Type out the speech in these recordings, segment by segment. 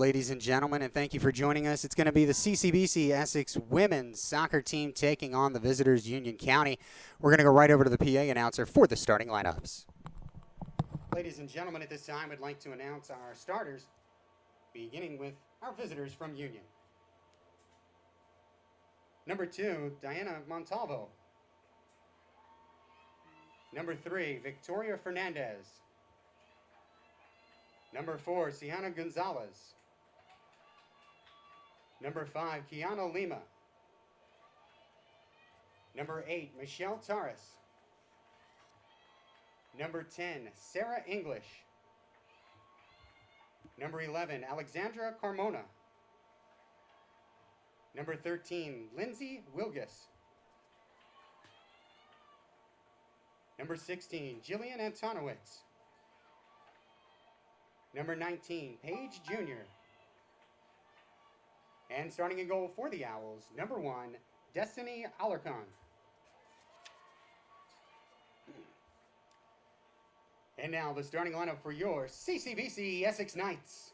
ladies and gentlemen, and thank you for joining us. It's going to be the CCBC Essex women's soccer team taking on the visitors, Union County. We're going to go right over to the PA announcer for the starting lineups. Ladies and gentlemen, at this time, I'd like to announce our starters, beginning with our visitors from Union. Number 2, Diana Montalvo. Number 3, Victoria Fernandez. Number 4, Sienna Gonzalez. Number 5, Kiana Lima. Number 8, Michelle Torres. Number 10, Sarah English. Number 11, Alexandra Carmona. Number 13, Lindsay Wilgus. Number 16, Jillian Antonowitz. Number 19, Paige Jr. And starting in goal for the Owls, number 1, Destiny Alarcon. And now the starting lineup for your CCBC Essex Knights.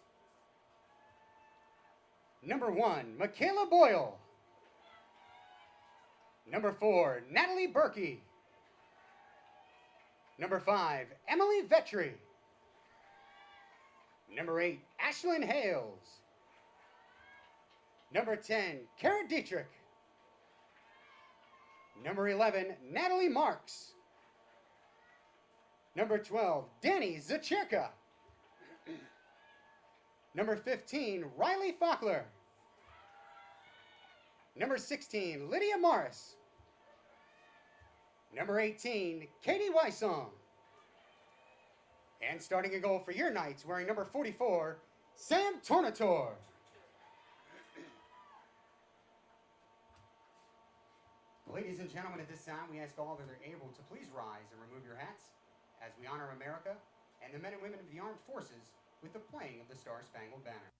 Number 1, Michaela Boyle. Number 4, Natalie Berkey. Number 5, Emily Vetri. Number 8, Ashlyn Hales. Number 10, Kara Dietrich. Number 11, Natalie Marks. Number 12, Danny Zachirka. Number 15, Riley Fackler. Number 16, Lydia Morris. Number 18, Katie Wysong. And starting a goal for your Knights, wearing number 44, Sam Tornator. Ladies and gentlemen, at this time, we ask all that are able to please rise and remove your hats as we honor America and the men and women of the armed forces with the playing of the Star-Spangled Banner.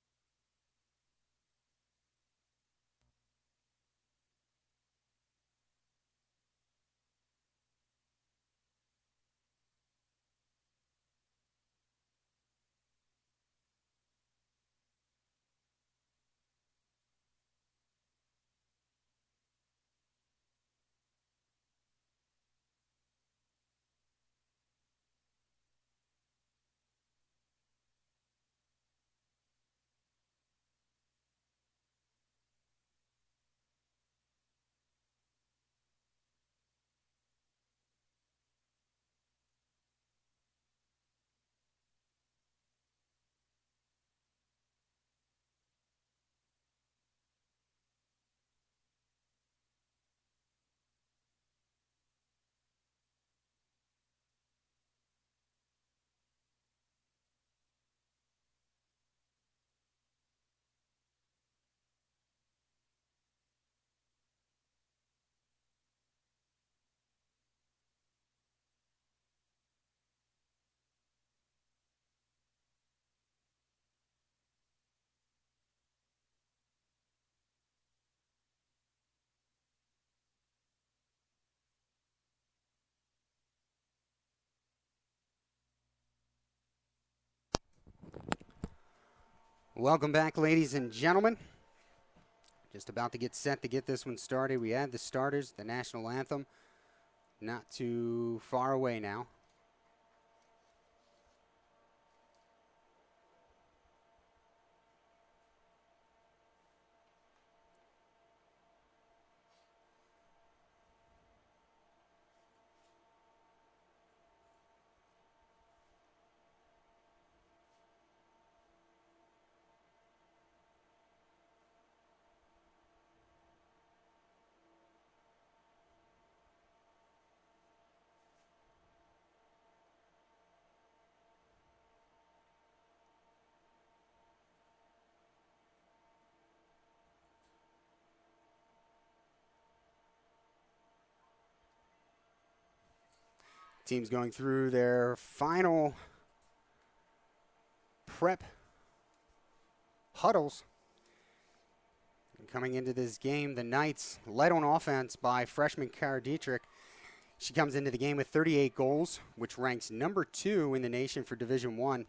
Welcome back, ladies and gentlemen. Just about to get set to get this one started. We had the starters, the national anthem, not too far away now. Teams going through their final prep huddles. And coming into this game, the Knights led on offense by freshman Kara Dietrich. She comes into the game with 38 goals, which ranks number 2 in the nation for Division I.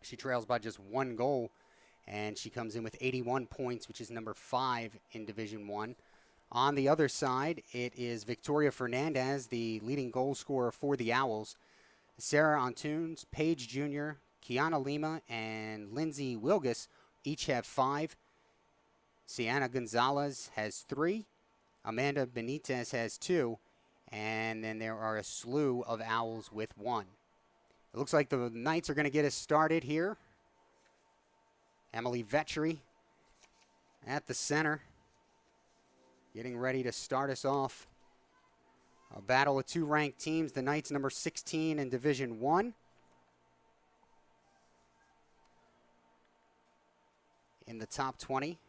She trails by just 1 goal. and she comes in with 81 points, which is number 5 in Division I. On the other side, it is Victoria Fernandez, the leading goal scorer for the Owls. Sarah Antunes, Paige Jr., Kiana Lima, and Lindsay Wilgus each have 5. Sienna Gonzalez has 3. Amanda Benitez has 2. And then there are a slew of Owls with 1. It looks like the Knights are going to get us started here. Emily Vetri at the center, getting ready to start us off. A battle of 2 ranked teams. The Knights number 16 in Division I. In the top 20.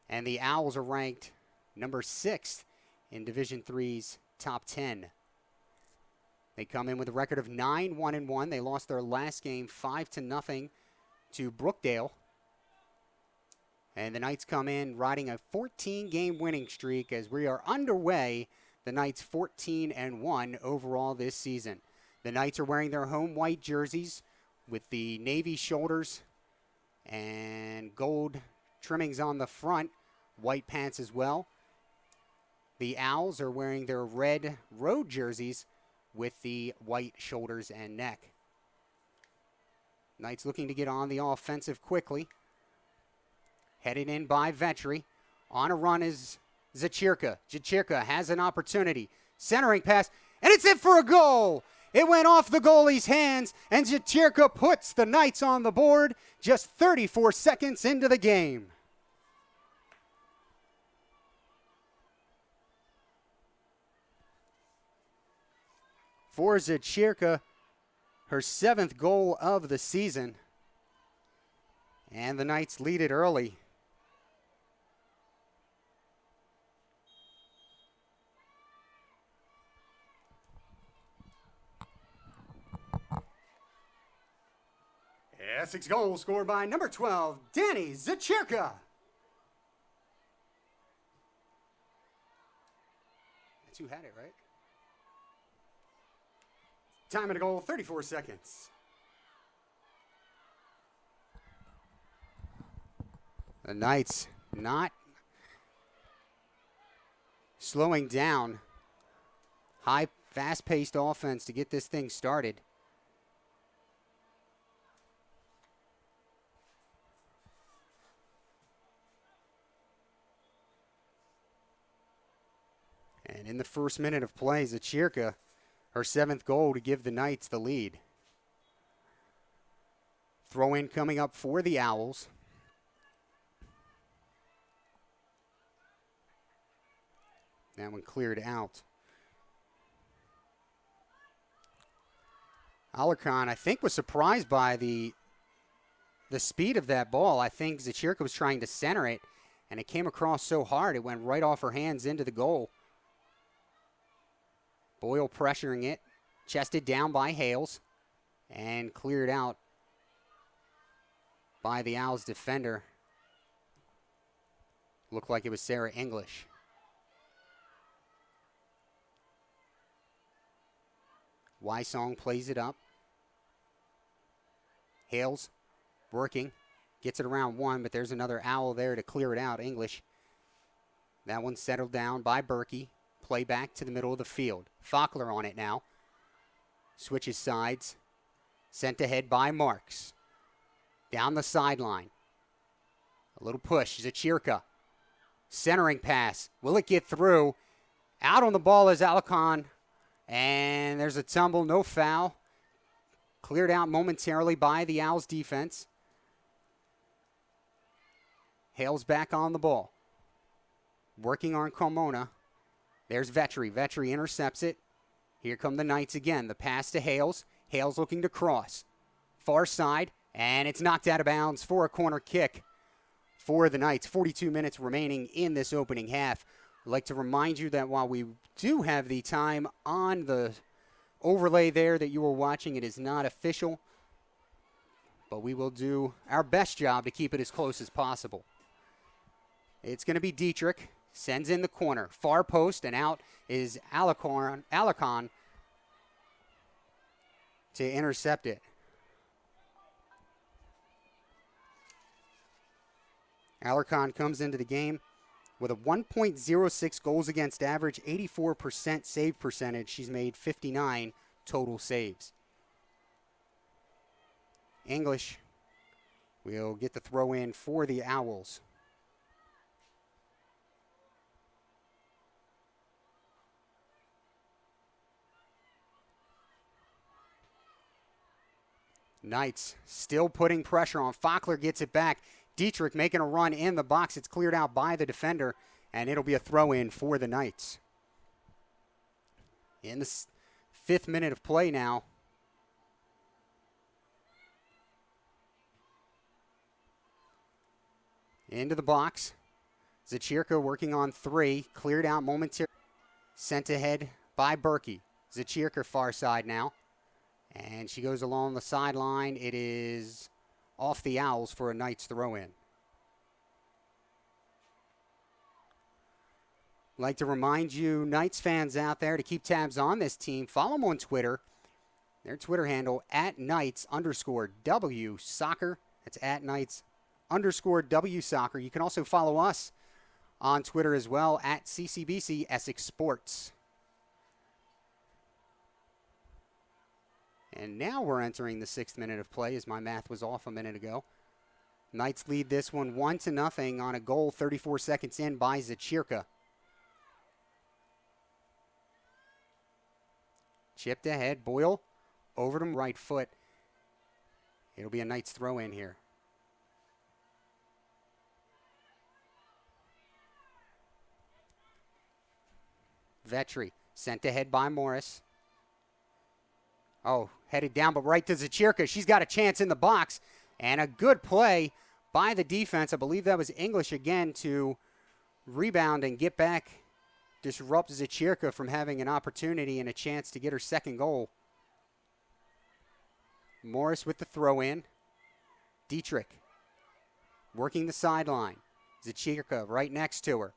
And the Owls are ranked number 6 in Division III's top 10. They come in with a record of 9-1-1. They lost their last game 5-0 to Brookdale. And the Knights come in riding a 14-game winning streak as we are underway. The Knights 14-1 overall this season. The Knights are wearing their home white jerseys with the navy shoulders and gold trimmings on the front, white pants as well. The Owls are wearing their red road jerseys with the white shoulders and neck. Knights looking to get on the offensive quickly. Headed in by Vetri. On a run is Zachirka. Zachirka has an opportunity. Centering pass, and it's in for a goal. It went off the goalie's hands, and Zachirka puts the Knights on the board just 34 seconds into the game. For Zachirka, her 7th goal of the season. And the Knights lead it early. Essex goal scored by number 12, Danny Zachirka. That's who had it, right? Time of the goal, 34 seconds. The Knights not slowing down. High, fast-paced offense to get this thing started. And in the first minute of play, Zachirka, her 7th goal to give the Knights the lead. Throw in coming up for the Owls. That one cleared out. Alarcon, I think, was surprised by the speed of that ball. I think Zachirka was trying to center it, and it came across so hard it went right off her hands into the goal. Boyle pressuring it, chested down by Hales, and cleared out by the Owls defender. Looked like it was Sarah English. Wysong plays it up. Hales working, gets it around 1, but there's another Owl there to clear it out, English. That one settled down by Berkey. Play back to the middle of the field. Faulkner on it now. Switches sides. Sent ahead by Marks. Down the sideline. A little push. Zachirka. Centering pass. Will it get through? Out on the ball is Alarcon. And there's a tumble. No foul. Cleared out momentarily by the Owls defense. Hales back on the ball. Working on Carmona. There's Vetri. Vetri intercepts it. Here come the Knights again. The pass to Hales. Hales looking to cross. Far side, and it's knocked out of bounds for a corner kick for the Knights. 42 minutes remaining in this opening half. I'd like to remind you that while we do have the time on the overlay there that you were watching, it is not official, but we will do our best job to keep it as close as possible. It's going to be Dietrich. Sends in the corner. Far post, and out is Alarcon to intercept it. Alarcon comes into the game with a 1.06 goals against average, 84% save percentage. She's made 59 total saves. English will get the throw in for the Owls. Knights still putting pressure on. Fockler gets it back. Dietrich making a run in the box. It's cleared out by the defender, and it'll be a throw-in for the Knights. In the 5th minute of play now. Into the box. Zachirka working on 3. Cleared out momentarily. Sent ahead by Berkey. Zachirka far side now. And she goes along the sideline. It is off the Owls for a Knights throw-in. Like to remind you, Knights fans out there, to keep tabs on this team. Follow them on Twitter. Their Twitter handle, @Knights_W Soccer. That's @Knights_W Soccer. You can also follow us on Twitter as well, @CCBC Essex Sports. And now we're entering the 6th minute of play, as my math was off a minute ago. Knights lead this one 1-0 on a goal 34 seconds in by Zachirka. Chipped ahead. Boyle over to right foot. It'll be a Knights throw in here. Vetri sent ahead by Morris. Oh, headed down, but right to Zachirka. She's got a chance in the box. And a good play by the defense. I believe that was English again to rebound and get back. Disrupt Zachirka from having an opportunity and a chance to get her 2nd goal. Morris with the throw in. Dietrich working the sideline. Zachirka right next to her.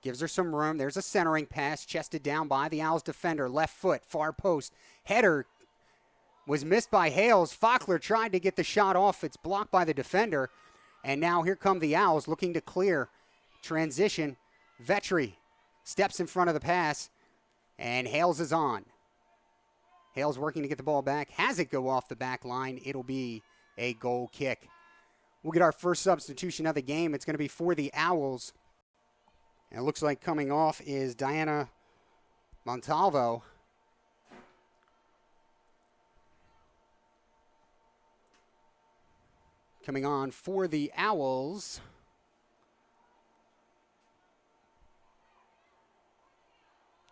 Gives her some room. There's a centering pass. Chested down by the Owls defender. Left foot, far post. Header was missed by Hales. Fockler tried to get the shot off. It's blocked by the defender. And now here come the Owls looking to clear. Transition. Vetri steps in front of the pass. And Hales is on. Hales working to get the ball back. Has it go off the back line. It'll be a goal kick. We'll get our first substitution of the game. It's going to be for the Owls. And it looks like coming off is Diana Montalvo. Coming on for the Owls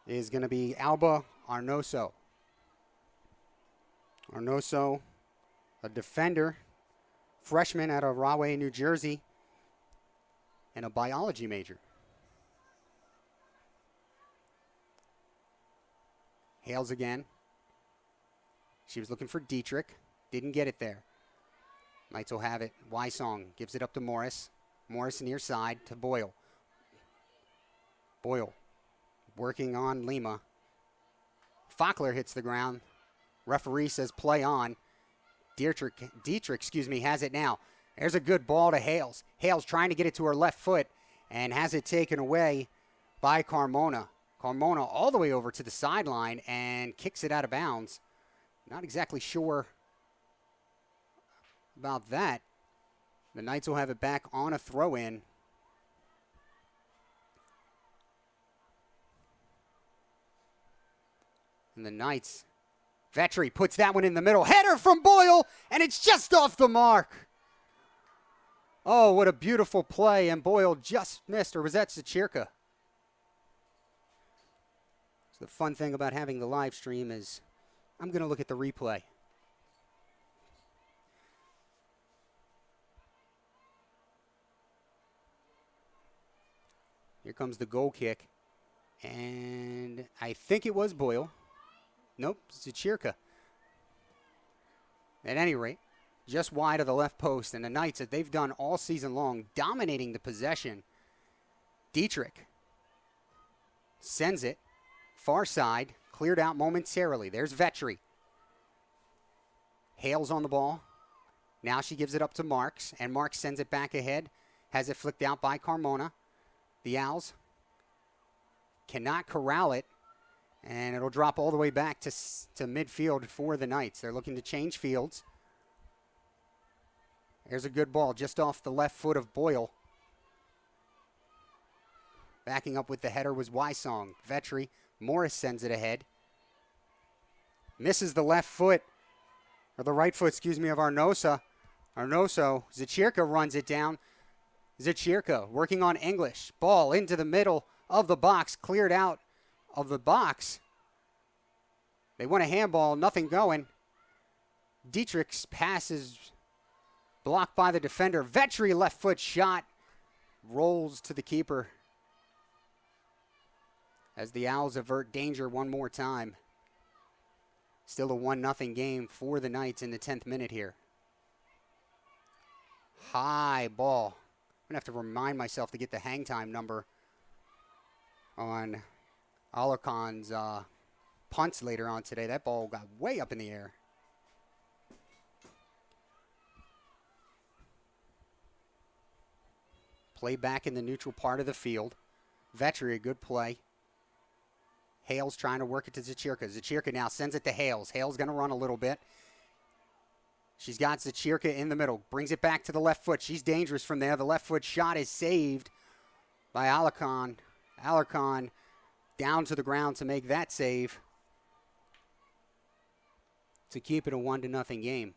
is going to be Alba Arnoso. Arnoso, a defender, freshman out of Rahway, New Jersey, and a biology major. Hales again. She was looking for Dietrich. Didn't get it there. Knights will have it. Wysong gives it up to Morris. Morris near side to Boyle. Boyle working on Lima. Fockler hits the ground. Referee says play on. Dietrich, has it now. There's a good ball to Hales. Hales trying to get it to her left foot and has it taken away by Carmona. Carmona all the way over to the sideline and kicks it out of bounds. Not exactly sure about that. The Knights will have it back on a throw-in. And the Knights, Vetri puts that one in the middle. Header from Boyle, and it's just off the mark. Oh, what a beautiful play, and Boyle just missed, or was that Zachirka? So the fun thing about having the live stream is I'm going to look at the replay. Here comes the goal kick, and I think it was Boyle. Nope, Zachirka. At any rate, just wide of the left post, and the Knights, that they've done all season long, dominating the possession. Dietrich sends it far side, cleared out momentarily. There's Vetri. Hales on the ball. Now she gives it up to Marks, and Marks sends it back ahead. Has it flicked out by Carmona. The Owls cannot corral it, and it'll drop all the way back to midfield for the Knights. They're looking to change fields. There's a good ball just off the left foot of Boyle. Backing up with the header was Wysong. Vetri. Morris sends it ahead. Misses the left foot, or the right foot, excuse me, of Arnoso. Zachirka runs it down. Zachirka working on English. Ball into the middle of the box, cleared out of the box. They want a handball, nothing going. Dietrich's pass is blocked by the defender. Vetri left foot shot. Rolls to the keeper. As the Owls avert danger one more time. Still a 1-0 game for the Knights in the 10th minute here. High ball. I'm going to have to remind myself to get the hang time number on Alarcon's punts later on today. That ball got way up in the air. Play back in the neutral part of the field. Vetri, a good play. Hales trying to work it to Zachirka. Zachirka now sends it to Hales. Hales going to run a little bit. She's got Zachirka in the middle. Brings it back to the left foot. She's dangerous from there. The left foot shot is saved by Alarcon. Alarcon down to the ground to make that save to keep it a 1-0 game.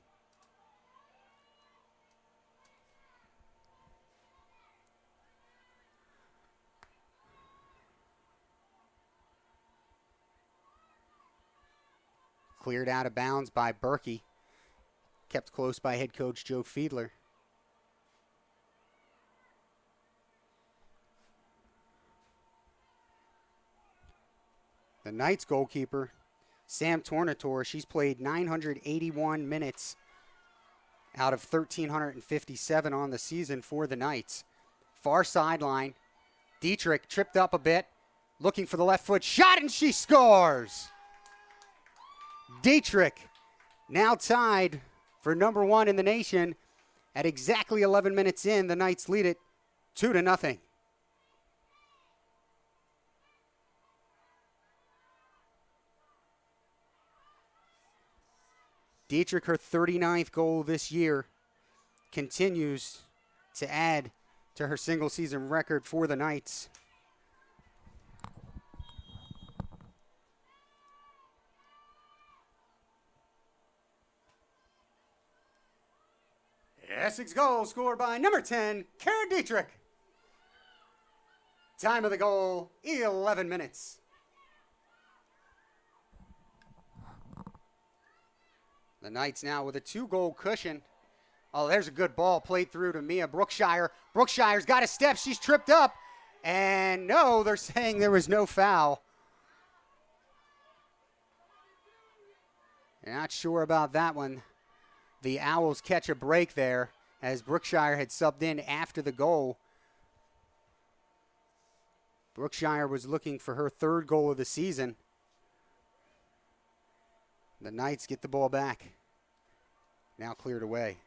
Cleared out of bounds by Berkey. Kept close by head coach Joe Fiedler. The Knights goalkeeper, Sam Tornator, she's played 981 minutes out of 1,357 on the season for the Knights. Far sideline. Dietrich tripped up a bit, looking for the left foot shot, and she scores! Dietrich now tied for number 1 in the nation at exactly 11 minutes in. The Knights lead it 2-0. Dietrich, her 39th goal this year, continues to add to her single season record for the Knights. Essex goal scored by number 10, Karen Dietrich. Time of the goal, 11 minutes. The Knights now with a 2-goal cushion. Oh, there's a good ball played through to Mia Brookshire. Brookshire's got a step. She's tripped up. And no, they're saying there was no foul. Not sure about that one. The Owls catch a break there as Brookshire had subbed in after the goal. Brookshire was looking for her 3rd goal of the season. The Knights get the ball back. Now cleared away.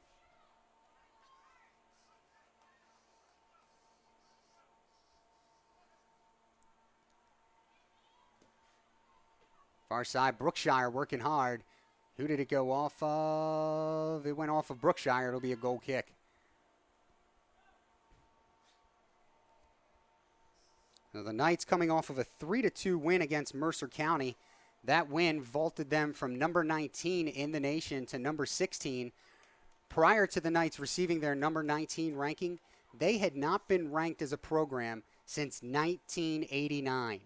Far side, Brookshire working hard. Who did it go off of? It went off of Brookshire. It'll be a goal kick. Now the Knights coming off of a 3-2 win against Mercer County. That win vaulted them from number 19 in the nation to number 16. Prior to the Knights receiving their number 19 ranking, they had not been ranked as a program since 1989.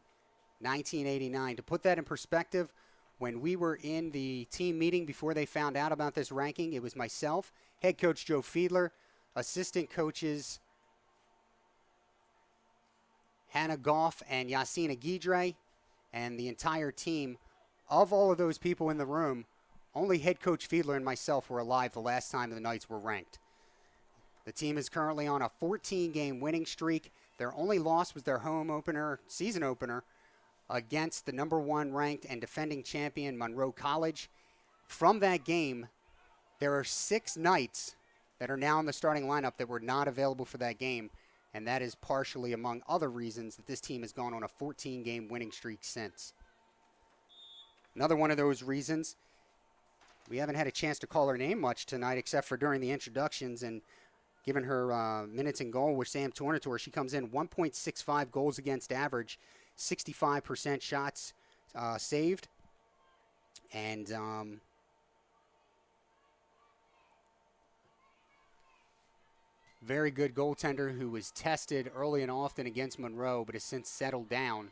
1989. To put that in perspective, when we were in the team meeting before they found out about this ranking, it was myself, head coach Joe Fiedler, assistant coaches Hannah Goff and Yasina Guidre, and the entire team. Of all of those people in the room, only head coach Fiedler and myself were alive the last time the Knights were ranked. The team is currently on a 14-game winning streak. Their only loss was their home opener, season opener, against the number 1 ranked and defending champion Monroe College. From that game, there are 6 Knights that are now in the starting lineup that were not available for that game. And that is partially, among other reasons, that this team has gone on a 14-game winning streak since. Another one of those reasons, we haven't had a chance to call her name much tonight except for during the introductions and given her minutes in goal with Sam Tornator. She comes in 1.65 goals against average, 65% shots saved, and very good goaltender who was tested early and often against Monroe but has since settled down.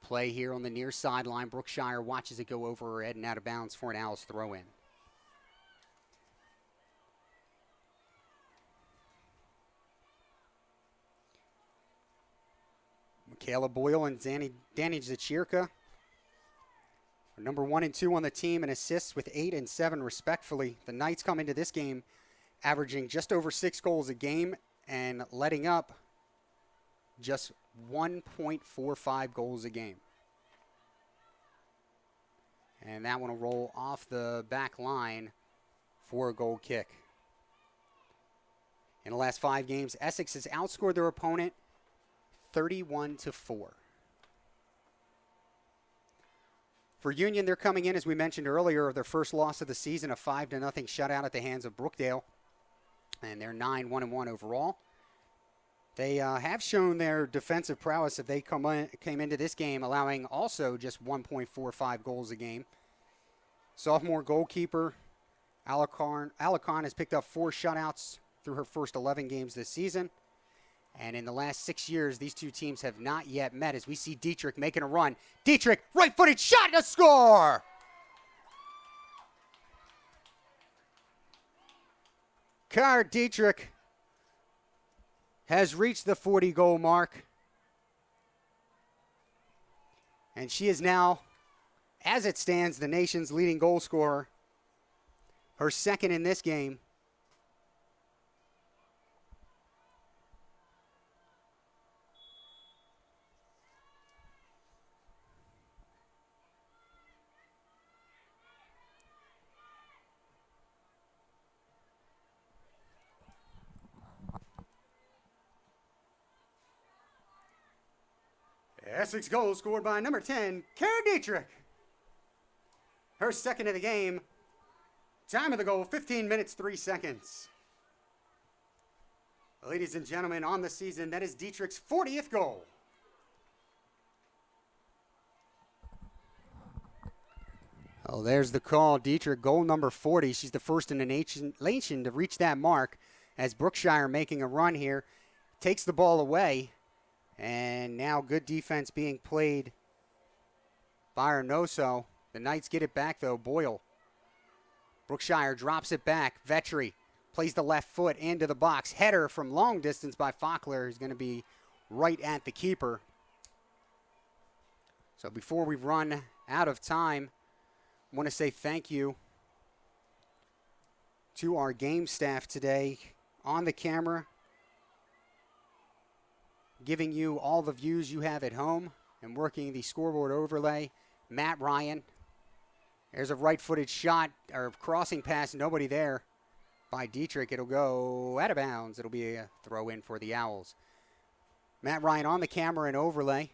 Play here on the near sideline. Brookshire watches it go over her head and out of bounds for an Owls throw-in. Michaela Boyle and Danny Zachirka are number 1 and 2 on the team in assists with 8 and 7 respectfully. The Knights come into this game averaging just over 6 goals a game and letting up just 1.45 goals a game. And that one will roll off the back line for a goal kick. In the last 5 games, Essex has outscored their opponent 31-4. For Union, they're coming in, as we mentioned earlier, their first loss of the season, a 5-0 shutout at the hands of Brookdale. And they're 9-1-1 overall. They have shown their defensive prowess if they came into this game, allowing also just 1.45 goals a game. Sophomore goalkeeper Alarcon has picked up 4 shutouts through her first 11 games this season. And in the last 6 years, these two teams have not yet met as we see Dietrich making a run. Dietrich, right-footed shot and a score! Cara Dietrich has reached the 40-goal mark. And she is now, as it stands, the nation's leading goal scorer. Her second in this game. Essex goal scored by number 10, Cara Dietrich. Her second of the game. Time of the goal, 15 minutes, 3 seconds. Ladies and gentlemen, on the season, that is Dietrich's 40th goal. Oh, there's the call. Dietrich, goal number 40. She's the first in the nation to reach that mark as Brookshire making a run here. Takes the ball away. And now good defense being played by Arnoso. The Knights get it back, though. Boyle. Brookshire drops it back. Vetri plays the left foot into the box. Header from long distance by Faulkner is going to be right at the keeper. So before we run out of time, I want to say thank you to our game staff today on the camera, giving you all the views you have at home and working the scoreboard overlay. Matt Ryan. There's a right-footed shot or crossing pass, nobody there by Dietrich. It'll go out of bounds. It'll be a throw in for the Owls. Matt Ryan on the camera and overlay.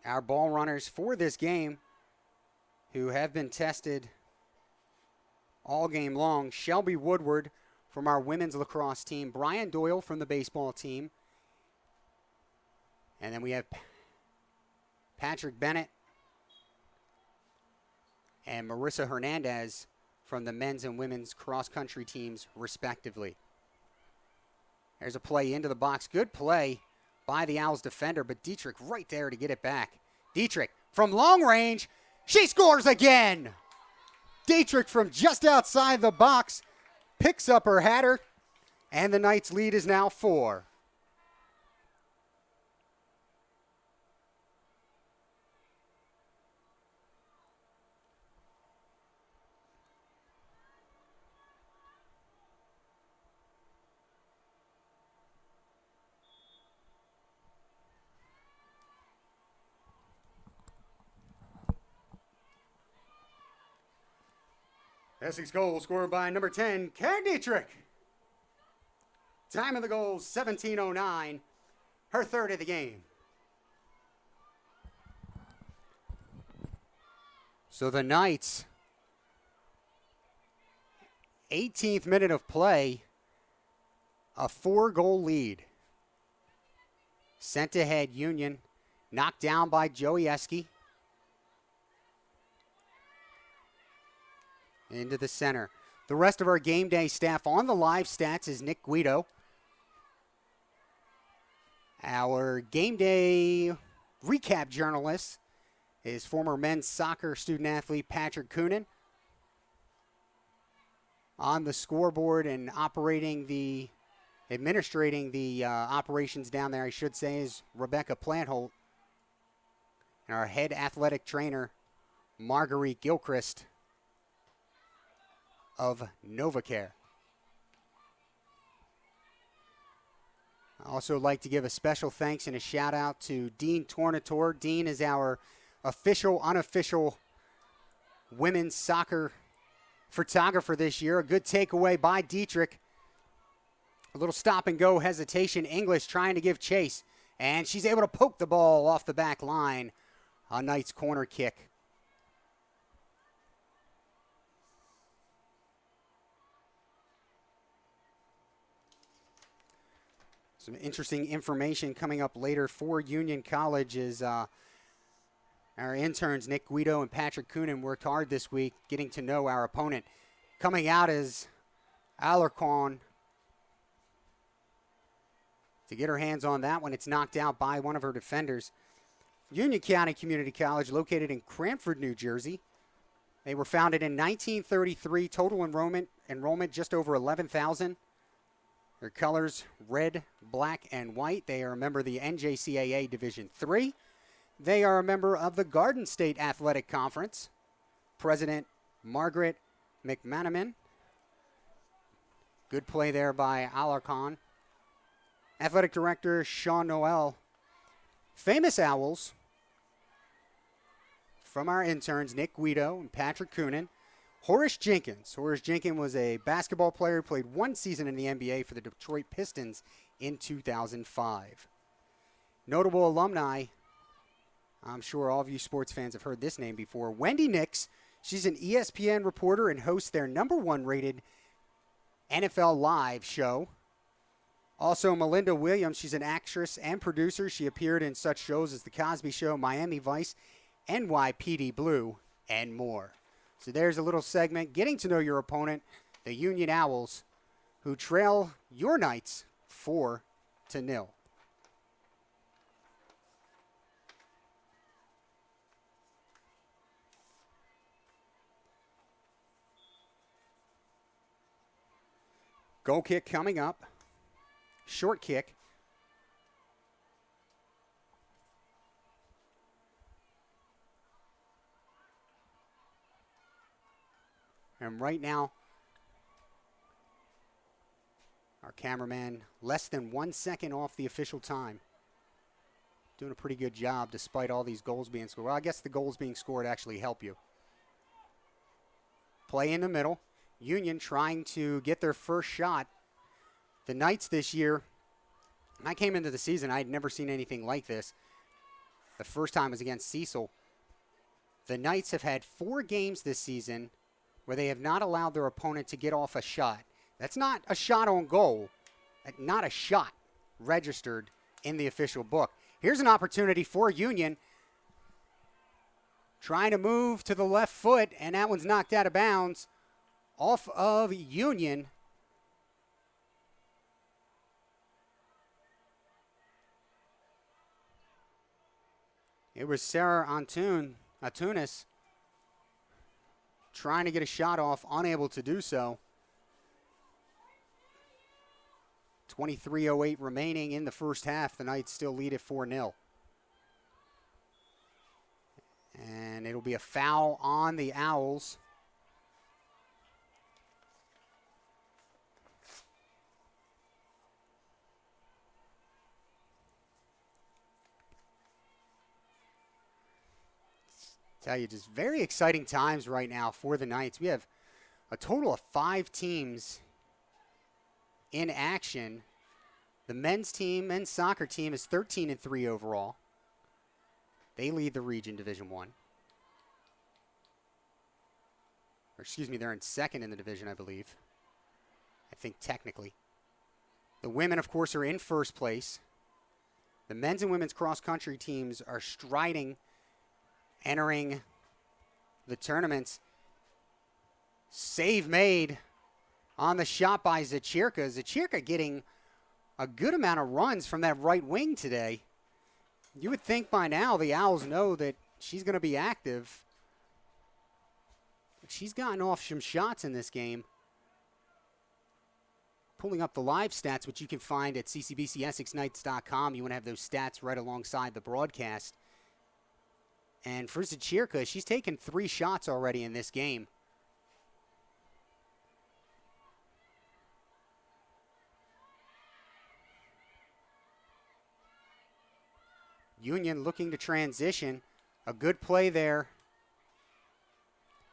Our ball runners for this game who have been tested all game long. Shelby Woodward from our women's lacrosse team. Brian Doyle from the baseball team. And then we have Patrick Bennett and Marissa Hernandez from the men's and women's cross-country teams, respectively. There's a play into the box. Good play by the Owls defender, but Dietrich right there to get it back. Dietrich from long range. She scores again. Dietrich from just outside the box picks up her header, and the Knights' lead is now 4. Essex goal scored by number 10, Dietrich. Time of the goal, 17:09. Her third of the game. So the Knights, 18th minute of play, a 4-goal lead. Sent ahead, Union, knocked down by Joey Eske. Into the center. The rest of our game day staff on the live stats is Nick Guido. Our game day recap journalist is former men's soccer student athlete Patrick Coonan. On the scoreboard and administrating the operations down there, I should say, is Rebecca Plantholt. And our head athletic trainer, Marguerite Gilchrist of NovaCare. I also like to give a special thanks and a shout out to Dean Tornator. Dean is our official, unofficial women's soccer photographer this year. A good takeaway by Dietrich. A little stop and go hesitation. English trying to give chase. And she's able to poke the ball off the back line. A Knight's corner kick. Some interesting information coming up later for Union College is our interns Nick Guido and Patrick Coonan worked hard this week getting to know our opponent. Coming out is Alarcon. To get her hands on that one, it's knocked out by one of her defenders. Union County Community College, located in Cranford, New Jersey. They were founded in 1933. Total enrollment just over 11,000. Their colors, red, black, and white. They are a member of the NJCAA Division III. They are a member of the Garden State Athletic Conference. President Margaret McManaman. Good play there by Alarcon. Athletic Director Sean Noel. Famous Owls from our interns, Nick Guido and Patrick Coonan. Horace Jenkins. Horace Jenkins was a basketball player who played one season in the NBA for the Detroit Pistons in 2005. Notable alumni, I'm sure all of you sports fans have heard this name before. Wendy Nix. She's an ESPN reporter and hosts their #1 rated NFL Live show. Also, Melinda Williams. She's an actress and producer. She appeared in such shows as The Cosby Show, Miami Vice, NYPD Blue, and more. So there's a little segment, getting to know your opponent, the Union Owls, who trail your Knights 4-0. Goal kick coming up. Short kick. And right now, our cameraman less than 1 second off the official time. Doing a pretty good job despite all these goals being scored. Well, I guess the goals being scored actually help you. Play in the middle. Union trying to get their first shot. The Knights this year, when I came into the season, I had never seen anything like this. The first time was against Cecil. The Knights have had 4 games this season where they have not allowed their opponent to get off a shot. That's not a shot on goal, not a shot registered in the official book. Here's an opportunity for Union. Trying to move to the left foot, and that one's knocked out of bounds off of Union. It was Sarah Antunes trying to get a shot off, unable to do so. 23:08 remaining in the first half. The Knights still lead at 4-0. And it'll be a foul on the Owls. Tell you, just very exciting times right now for the Knights. We have a total of 5 teams in action. The men's soccer team is 13-3 overall. They lead the region, Division 1. Or excuse me, they're in second in the division, I believe. I think technically. The women, of course, are in first place. The men's and women's cross-country teams are striding, entering the tournaments. Save made on the shot by Zachirka. Zachirka getting a good amount of runs from that right wing today. You would think by now the Owls know that she's going to be active. But she's gotten off some shots in this game. Pulling up the live stats, which you can find at ccbcessexnights.com. You want to have those stats right alongside the broadcast. And for Zachirka, she's taken 3 shots already in this game. Union looking to transition. A good play there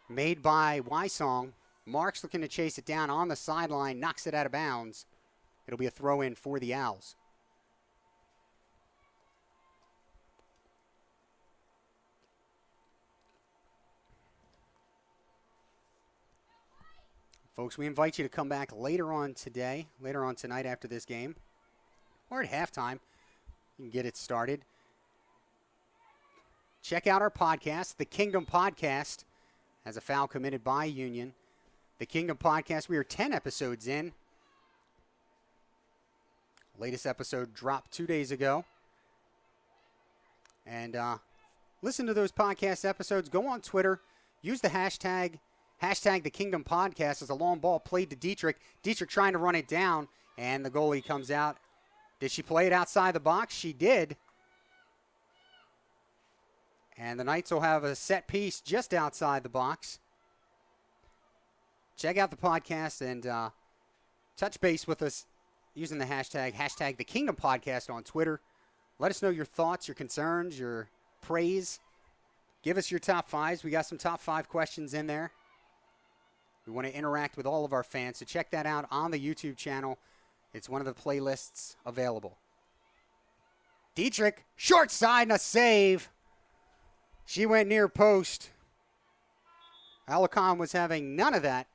made by Wysong. Marks looking to chase it down on the sideline, knocks it out of bounds. It'll be a throw-in for the Owls. Folks, we invite you to come back later on tonight after this game, or at halftime. You can get it started. Check out our podcast, The Kingdom Podcast, as a foul committed by Union. The Kingdom Podcast, we are 10 episodes in. Latest episode dropped 2 days ago. And listen to those podcast episodes. Go on Twitter. Use the hashtag The Kingdom Podcast as a long ball played to Dietrich. Dietrich trying to run it down, and the goalie comes out. Did she play it outside the box? She did. And the Knights will have a set piece just outside the box. Check out the podcast and touch base with us using the hashtag The Kingdom Podcast on Twitter. Let us know your thoughts, your concerns, your praise. Give us your top 5s. We got some top 5 questions in there. We want to interact with all of our fans, so check that out on the YouTube channel. It's one of the playlists available. Dietrich, short side and a save. She went near post. Alicon was having none of that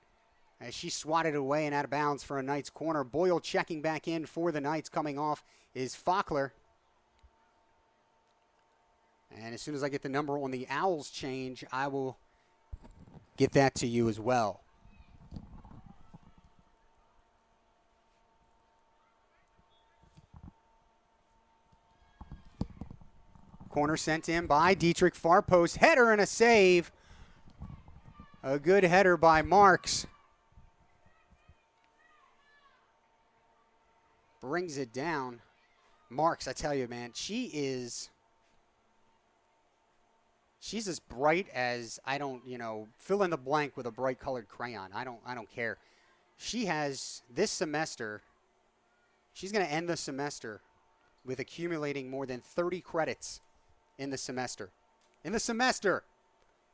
as she swatted away and out of bounds for a Knights corner. Boyle checking back in for the Knights. Coming off is Faulkner. And as soon as I get the number on the Owls change, I will get that to you as well. Corner sent in by Dietrich, far post, header and a save. A good header by Marks. Brings it down. Marks, I tell you, man, she's as bright as, fill in the blank with a bright colored crayon. I don't care. She has this semester, she's going to end the semester with accumulating more than 30 credits in the semester. In the semester,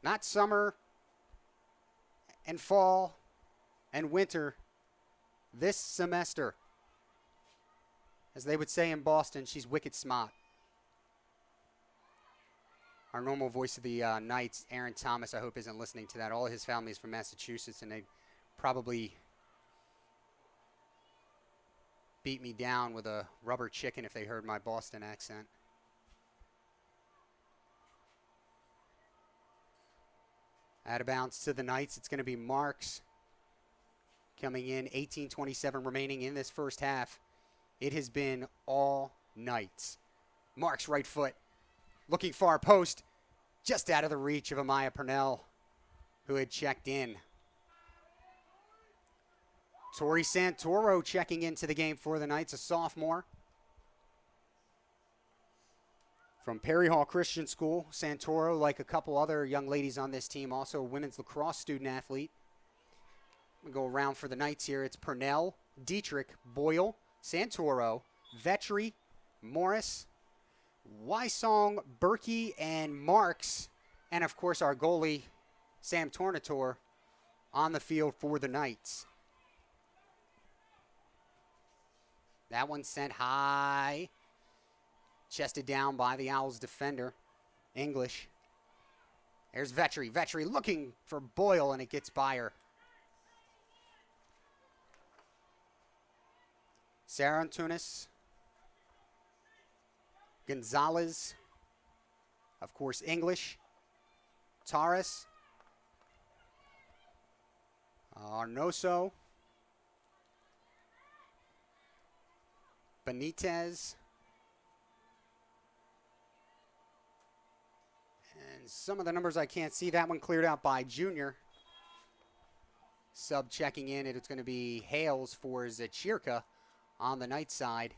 not summer and fall and winter. This semester. As they would say in Boston, she's wicked smart. Our normal voice of the Knights, Aaron Thomas, I hope isn't listening to that. All of his family is from Massachusetts, and they probably beat me down with a rubber chicken if they heard my Boston accent. Out of bounds to the Knights. It's going to be Marks coming in. 18:27 remaining in this first half. It has been all Knights. Marks right foot. Looking far post. Just out of the reach of Amaya Purnell, who had checked in. Tori Santoro checking into the game for the Knights, a sophomore. From Perry Hall Christian School, Santoro, like a couple other young ladies on this team, also a women's lacrosse student athlete. We go around for the Knights here. It's Purnell, Dietrich, Boyle, Santoro, Vetri, Morris, Wysong, Berkey, and Marks. And, of course, our goalie, Sam Tornator, on the field for the Knights. That one sent high. Chested down by the Owls defender, English. There's Vetri. Vetri looking for Boyle, and it gets by her. Sarah Antunes. Gonzalez. Of course, English. Taurus. Arnoso. Benitez. And some of the numbers I can't see. That one cleared out by Junior. Sub checking in. It's going to be Hales for Zachirka on the Knight side.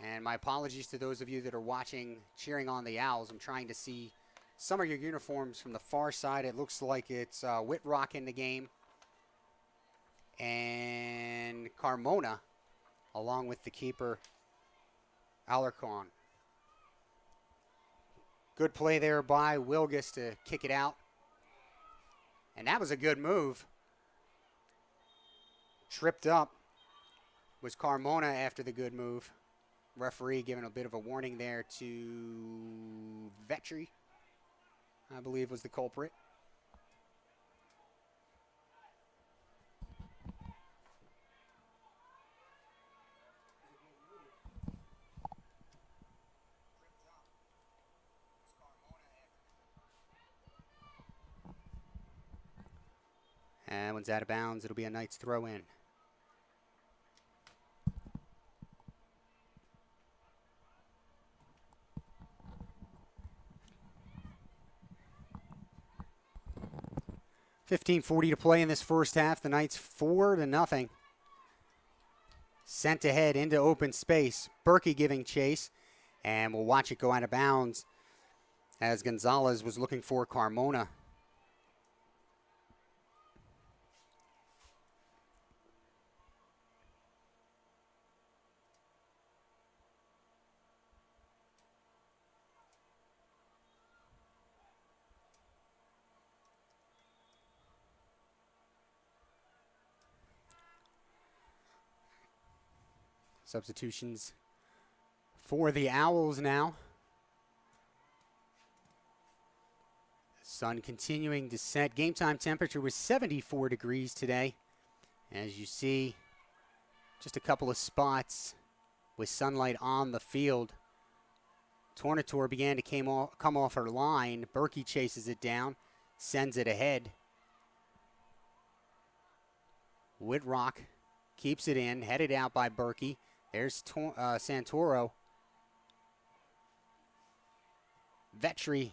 And my apologies to those of you that are watching, cheering on the Owls. I'm trying to see some of your uniforms from the far side. It looks like it's Whitrock in the game. And Carmona, along with the keeper, Alarcon. Good play there by Wilgus to kick it out. And that was a good move. Tripped up was Carmona after the good move. Referee giving a bit of a warning there to Vetri, I believe was the culprit. And one's out of bounds. It'll be a Knights throw in. .15:40 to play in this first half. The Knights 4-0. Sent ahead into open space. Berkey giving chase. And we'll watch it go out of bounds as Gonzalez was looking for Carmona. Substitutions for the Owls now. Sun continuing to set. Game time temperature was 74 degrees today. As you see, just a couple of spots with sunlight on the field. Tornator began to come off her line. Berkey chases it down, sends it ahead. Whitrock keeps it in, headed out by Berkey. There's Santoro. Vetri.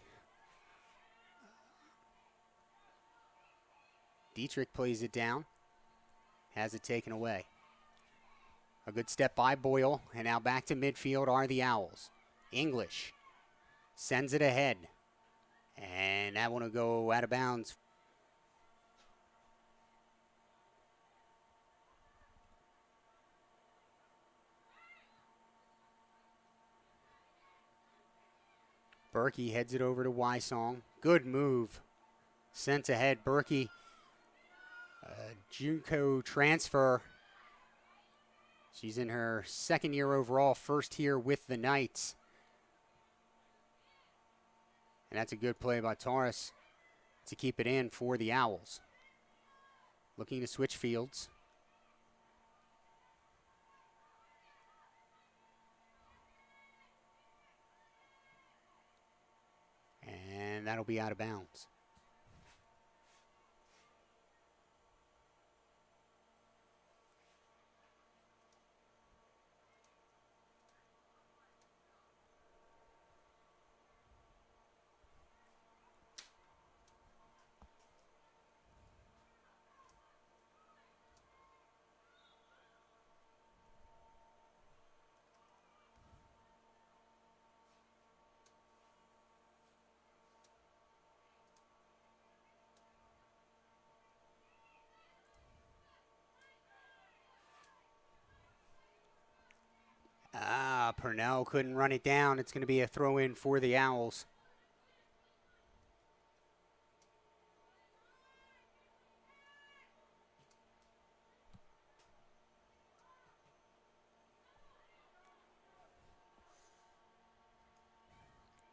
Dietrich plays it down. Has it taken away. A good step by Boyle. And now back to midfield are the Owls. English sends it ahead. And that one will go out of bounds. Berkey heads it over to Wysong. Good move. Sent ahead. Berkey. Junko transfer. She's in her second year overall, first here with the Knights. And that's a good play by Taurus to keep it in for the Owls. Looking to switch fields. And that'll be out of bounds. Purnell couldn't run it down. It's going to be a throw in for the Owls.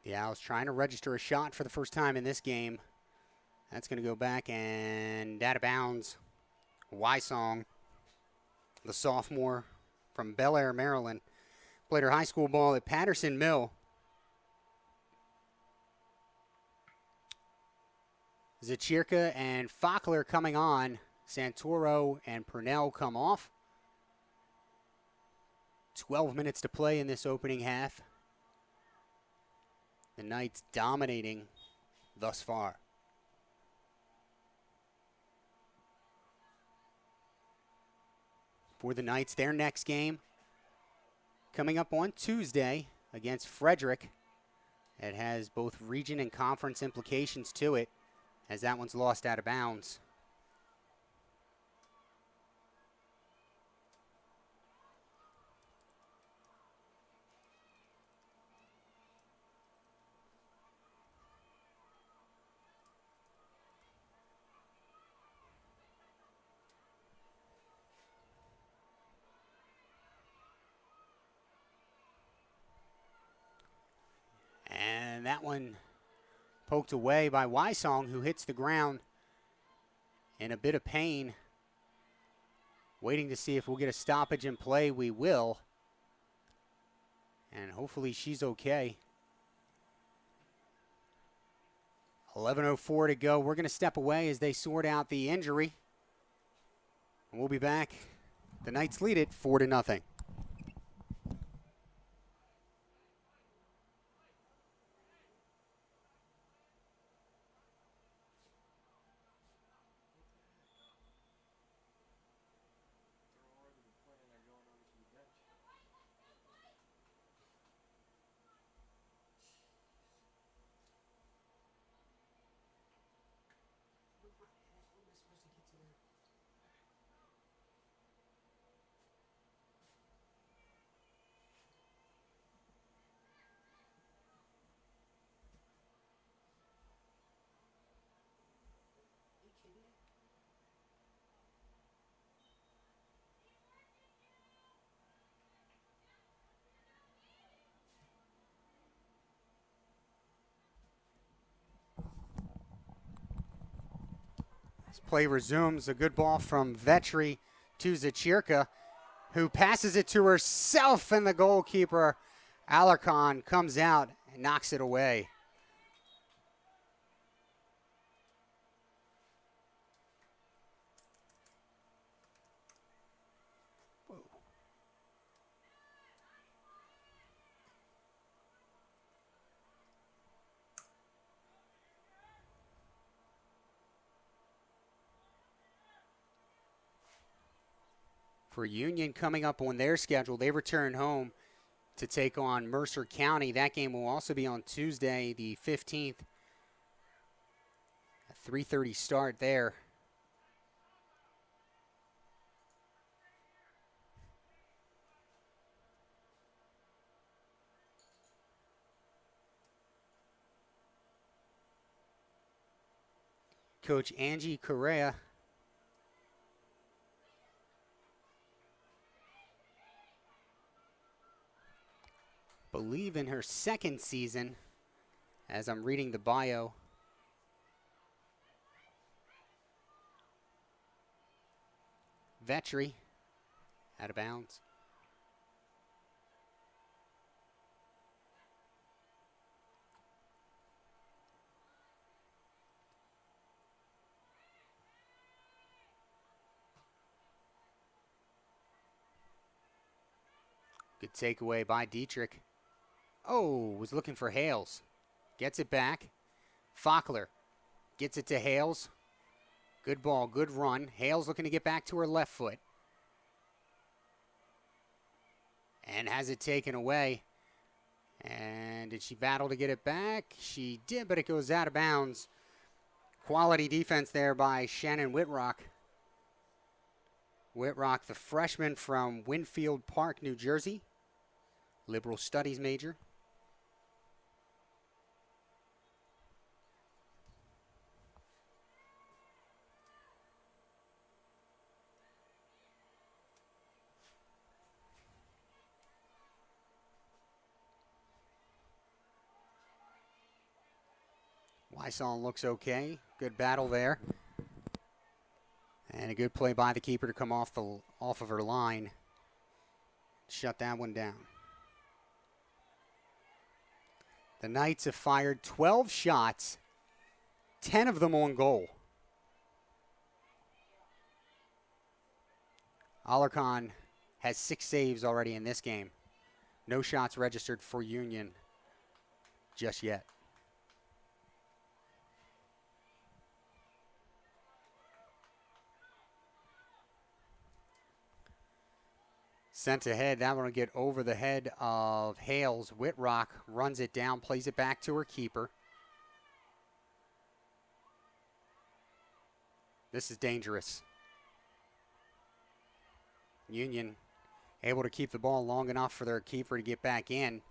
The Owls trying to register a shot for the first time in this game. That's going to go back and out of bounds. Wysong, the sophomore from Bel Air, Maryland, played her high school ball at Patterson Mill. Zachirka and Fockler coming on. Santoro and Purnell come off. 12 minutes to play in this opening half. The Knights dominating thus far. For the Knights, their next game coming up on Tuesday against Frederick. It has both region and conference implications to it, as that one's lost out of bounds. And that one poked away by Wysong, who hits the ground in a bit of pain. Waiting to see if we'll get a stoppage in play. We will. And hopefully she's okay. 11:04 to go. We're going to step away as they sort out the injury. And we'll be back. The Knights lead it 4-0. Play resumes. A good ball from Vetri to Zachirka, who passes it to herself, and the goalkeeper, Alarcon, comes out and knocks it away. For Union coming up on their schedule, they return home to take on Mercer County. That game will also be on Tuesday, the 15th. A 3:30 start there. Coach Angie Correa believe in her second season, as I'm reading the bio. Vetri, out of bounds. Good takeaway by Dietrich. Oh, was looking for Hales. Gets it back. Fockler gets it to Hales. Good ball, good run. Hales looking to get back to her left foot. And has it taken away. And did she battle to get it back? She did, but it goes out of bounds. Quality defense there by Shannon Whitrock. Whitrock, the freshman from Winfield Park, New Jersey. Liberal studies major. Wysong looks okay. Good battle there. And a good play by the keeper to come off of her line. Shut that one down. The Knights have fired 12 shots, 10 of them on goal. Alarcon has 6 saves already in this game. No shots registered for Union just yet. Sent ahead, that one will get over the head of Hales. Whitrock runs it down, plays it back to her keeper. This is dangerous. Union able to keep the ball long enough for their keeper to get back in.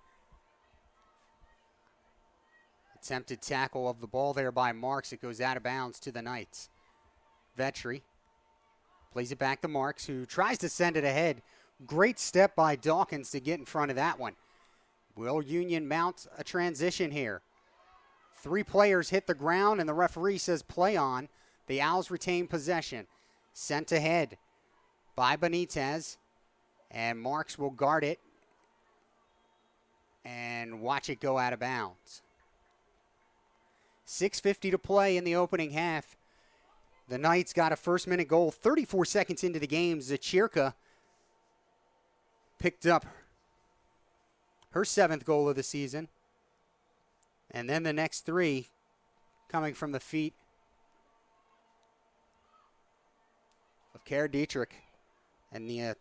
Attempted tackle of the ball there by Marks. It goes out of bounds to the Knights. Vetri plays it back to Marks, who tries to send it ahead. Great step by Dawkins to get in front of that one. Will Union mount a transition here? 3 players hit the ground, and the referee says play on. The Owls retain possession. Sent ahead by Benitez, and Marks will guard it and watch it go out of bounds. 6:50 to play in the opening half. The Knights got a first-minute goal 34 seconds into the game. Zachirka picked up her 7th goal of the season. And then the next 3 coming from the feet of Kara Dietrich. And the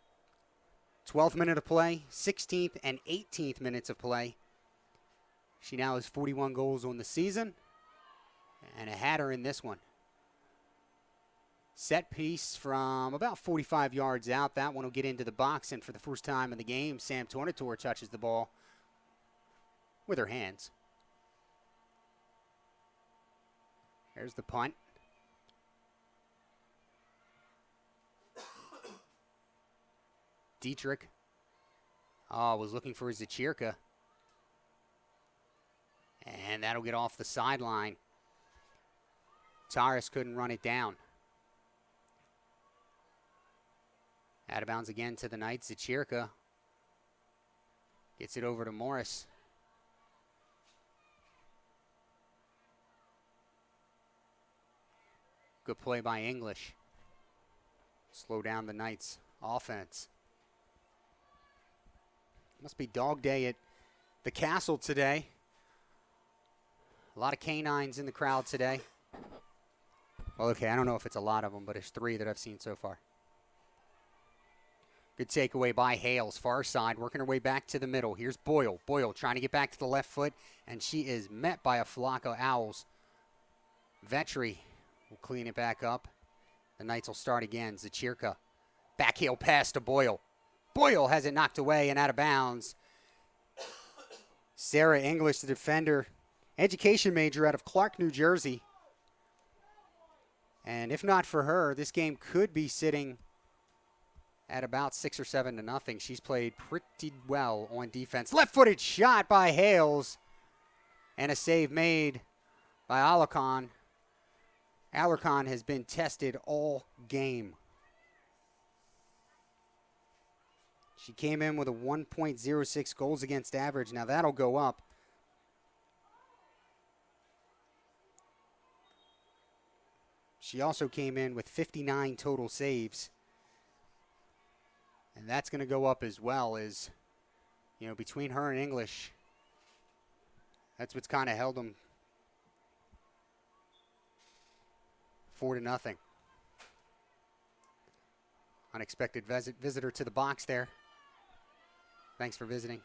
12th minute of play, 16th and 18th minutes of play. She now has 41 goals on the season and a hatter in this one. Set piece from about 45 yards out. That one will get into the box, and for the first time in the game, Sam Tornator touches the ball with her hands. There's the punt. Dietrich was looking for Zachirka. And that'll get off the sideline. Taurus couldn't run it down. Out of bounds again to the Knights. Zachirka gets it over to Morris. Good play by English. Slow down the Knights' offense. Must be dog day at the Castle today. A lot of canines in the crowd today. Well, okay, I don't know if it's a lot of them, but it's 3 that I've seen so far. Good takeaway by Hales, far side, working her way back to the middle. Here's Boyle. Boyle trying to get back to the left foot, and she is met by a flock of Owls. Vetri will clean it back up. The Knights will start again. Zachirka, backheel pass to Boyle. Boyle has it knocked away and out of bounds. Sarah English, the defender, education major out of Clark, New Jersey. And if not for her, this game could be sitting at about 6 or 7 to nothing. She's played pretty well on defense. Left-footed shot by Hales. And a save made by Alarcon. Alarcon has been tested all game. She came in with a 1.06 goals against average. Now that'll go up. She also came in with 59 total saves. And that's going to go up as well, as, you know, between her and English, that's what's kind of held them 4-0. Unexpected visitor to the box there. Thanks for visiting.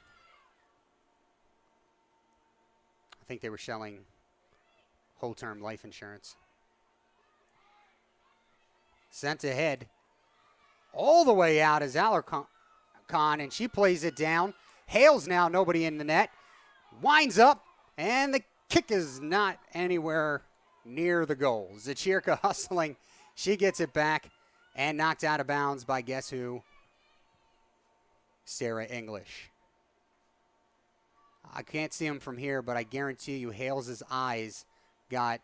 I think they were selling whole-term life insurance. Sent ahead. All the way out is Alarcon, and she plays it down. Hales now, nobody in the net. Winds up, and the kick is not anywhere near the goal. Zachirka hustling. She gets it back and knocked out of bounds by guess who? Sarah English. I can't see him from here, but I guarantee you Hales' eyes got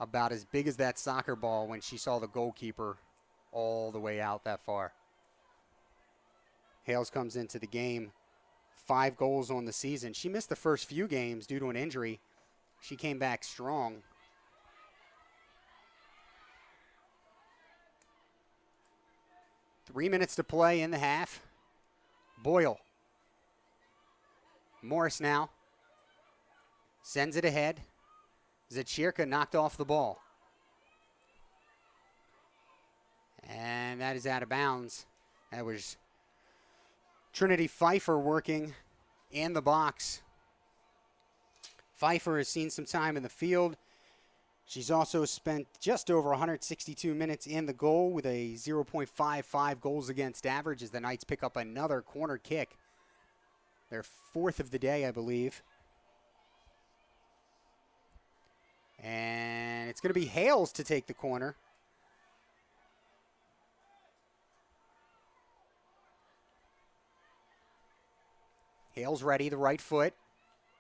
about as big as that soccer ball when she saw the goalkeeper all the way out that far. Hales comes into the game, 5 goals on the season. She missed the first few games due to an injury. She came back strong. Three minutes to play in the half. Boyle. Morris now. Sends it ahead. Zachirka knocked off the ball. And that is out of bounds. That was Trinity Pfeiffer working in the box. Pfeiffer has seen some time in the field. She's also spent just over 162 minutes in the goal with a 0.55 goals against average as the Knights pick up another corner kick. Their 4th of the day, I believe. And it's going to be Hales to take the corner. Hales ready, the right foot.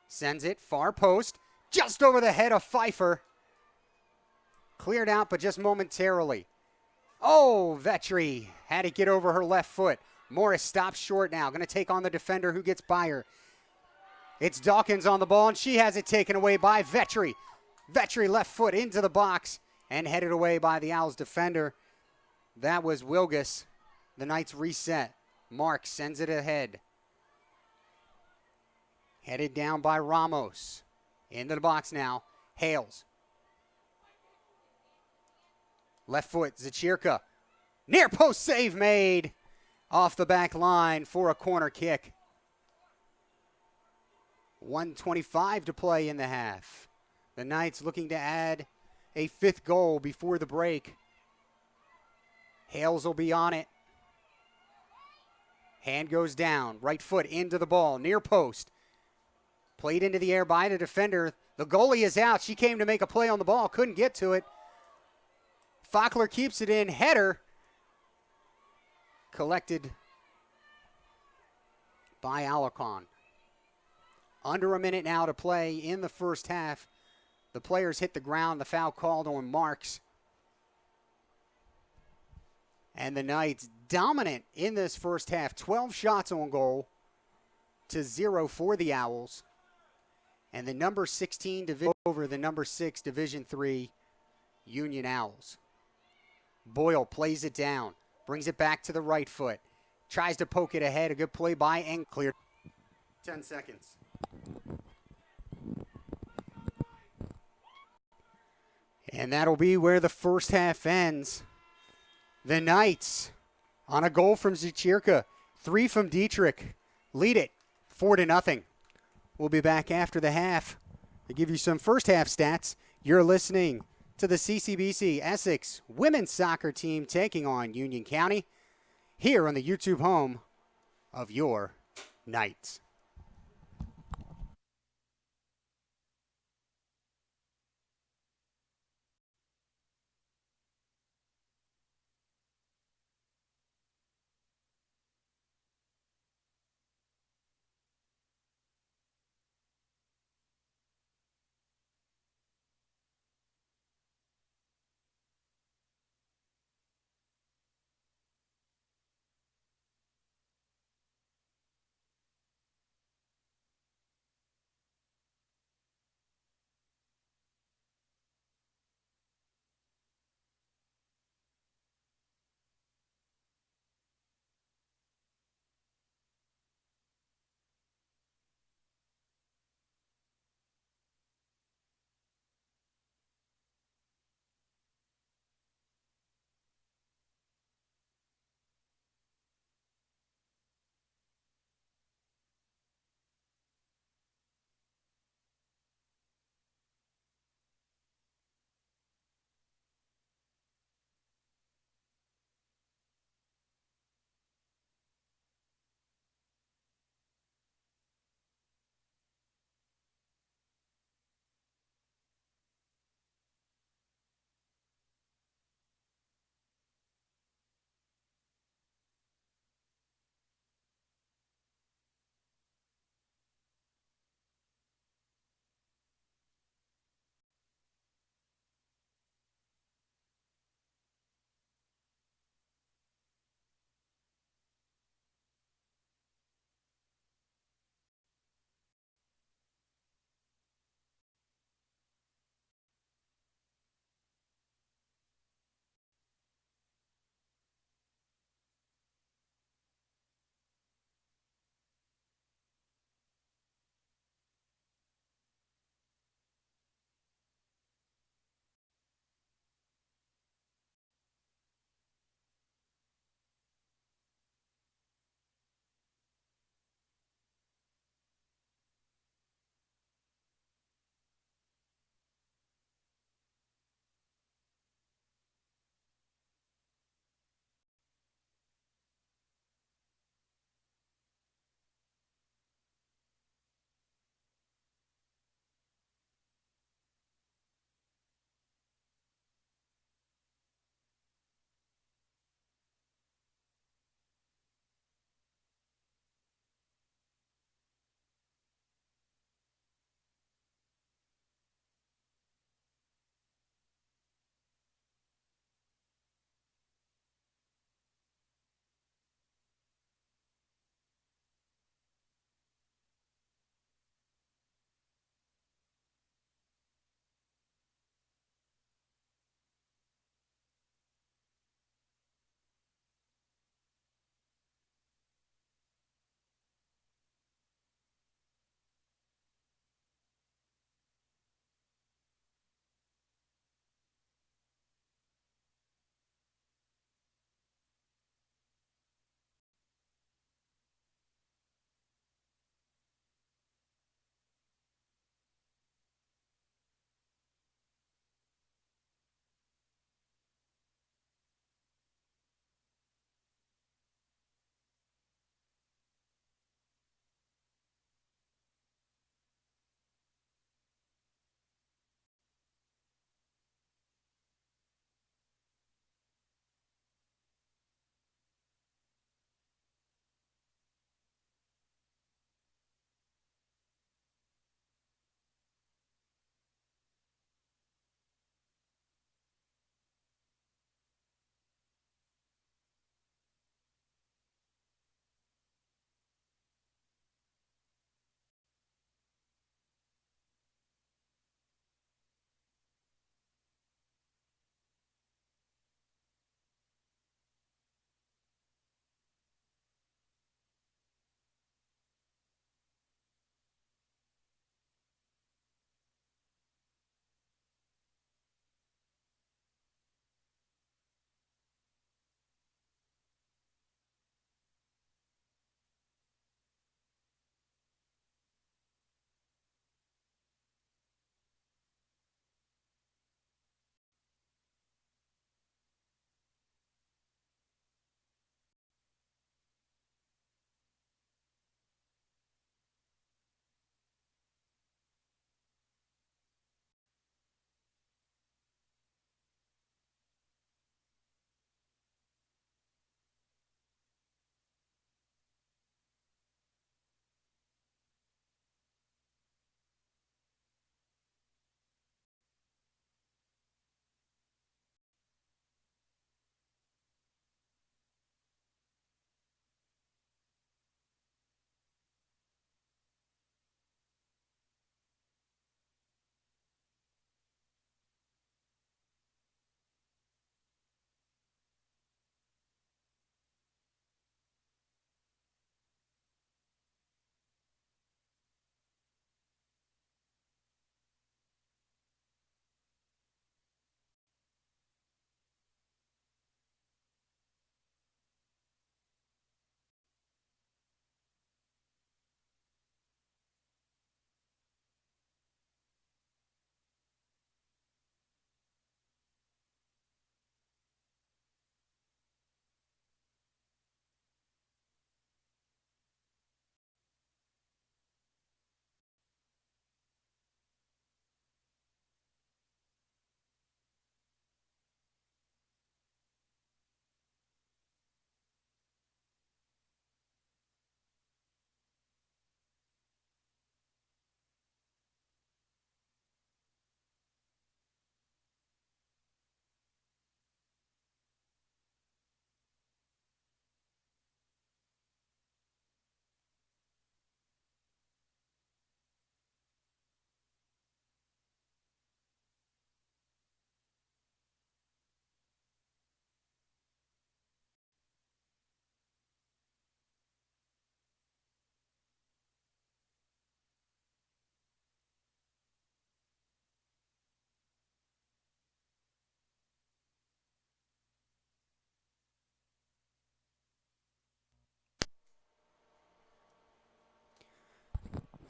Sends it, far post, just over the head of Pfeiffer. Cleared out, but just momentarily. Oh, Vetri had to get over her left foot. Morris stops short now. Going to take on the defender who gets by her. It's Dawkins on the ball, and she has it taken away by Vetri. Vetri left foot into the box and headed away by the Owls defender. That was Wilgus. The Knights reset. Mark sends it ahead. Headed down by Ramos. Into the box now. Hales. Left foot, Zachirka. Near post save made off the back line for a corner kick. 1:25 to play in the half. The Knights looking to add a 5th goal before the break. Hales will be on it. Hand goes down. Right foot into the ball. Near post. Played into the air by the defender. The goalie is out. She came to make a play on the ball. Couldn't get to it. Fockler keeps it in. Header. Collected by Alarcon. Under a minute now to play in the first half. The players hit the ground. The foul called on Marks. And the Knights dominant in this first half. 12 shots on goal to 0 for the Owls. And the number 16 division over the number 6 Division III Union Owls. Boyle plays it down. Brings it back to the right foot. Tries to poke it ahead. A good play by and clear. 10 seconds. And that'll be where the first half ends. The Knights on a goal from Zachirka. 3 from Dietrich. Lead it 4-0. We'll be back after the half to give you some first half stats. You're listening to the CCBC Essex women's soccer team taking on Union County here on the YouTube home of your Knights.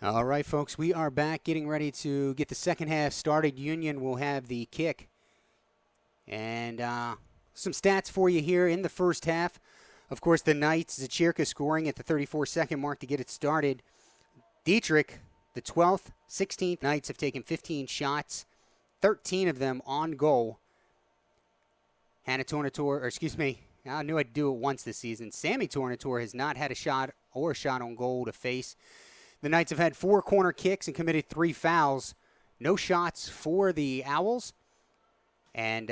All right, folks, we are back getting ready to get the second half started. Union will have the kick. And some stats for you here in the first half. Of course, the Knights, Zachirka scoring at the 34-second mark to get it started. Dietrich, the 12th, 16th. Knights have taken 15 shots, 13 of them on goal. Hannah Tornator, I knew I'd do it once this season. Sammy Tornator has not had a shot on goal to face. The Knights have had 4 corner kicks and committed 3 fouls. No shots for the Owls. And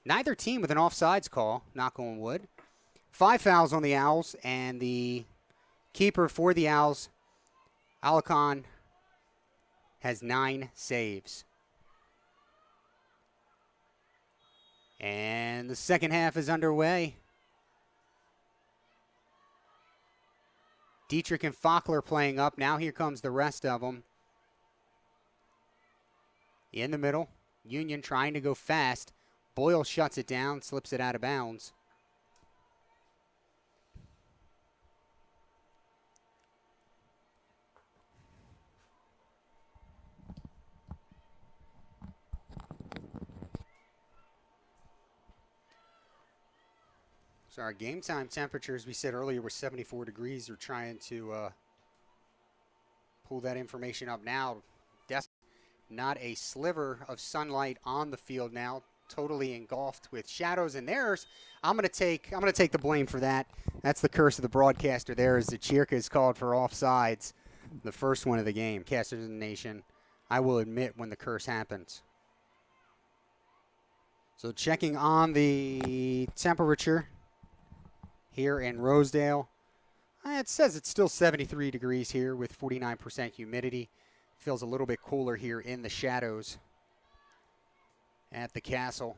neither team with an offsides call, knock on wood. 5 fouls on the Owls, and the keeper for the Owls, Alakon, has 9 saves. And the second half is underway. Dietrich and Fackler playing up. Now here comes the rest of them. In the middle, Union trying to go fast. Boyle shuts it down, slips it out of bounds. So our game time temperature, as we said earlier, was 74 degrees. We're trying to pull that information up now. Not a sliver of sunlight on the field now. Totally engulfed with shadows. And there's, I'm gonna take the blame for that. That's the curse of the broadcaster. There, as the Zachirka is called for offsides, the first one of the game. Casters in the nation, I will admit when the curse happens. So checking on the temperature here in Rosedale. It says it's still 73 degrees here with 49% humidity. Feels a little bit cooler here in the shadows at the castle.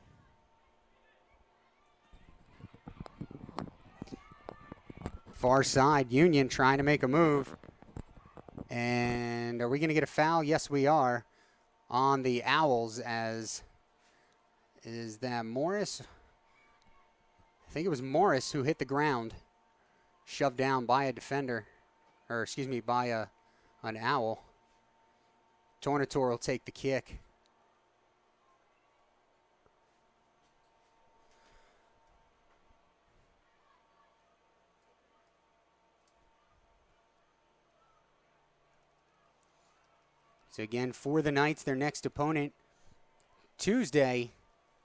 Far side, Union trying to make a move. And are we going to get a foul? Yes, we are. On the Owls, as is that Morris? I think it was Morris who hit the ground, shoved down by a defender, by an Owl. Tornator will take the kick. So again, for the Knights, their next opponent, Tuesday,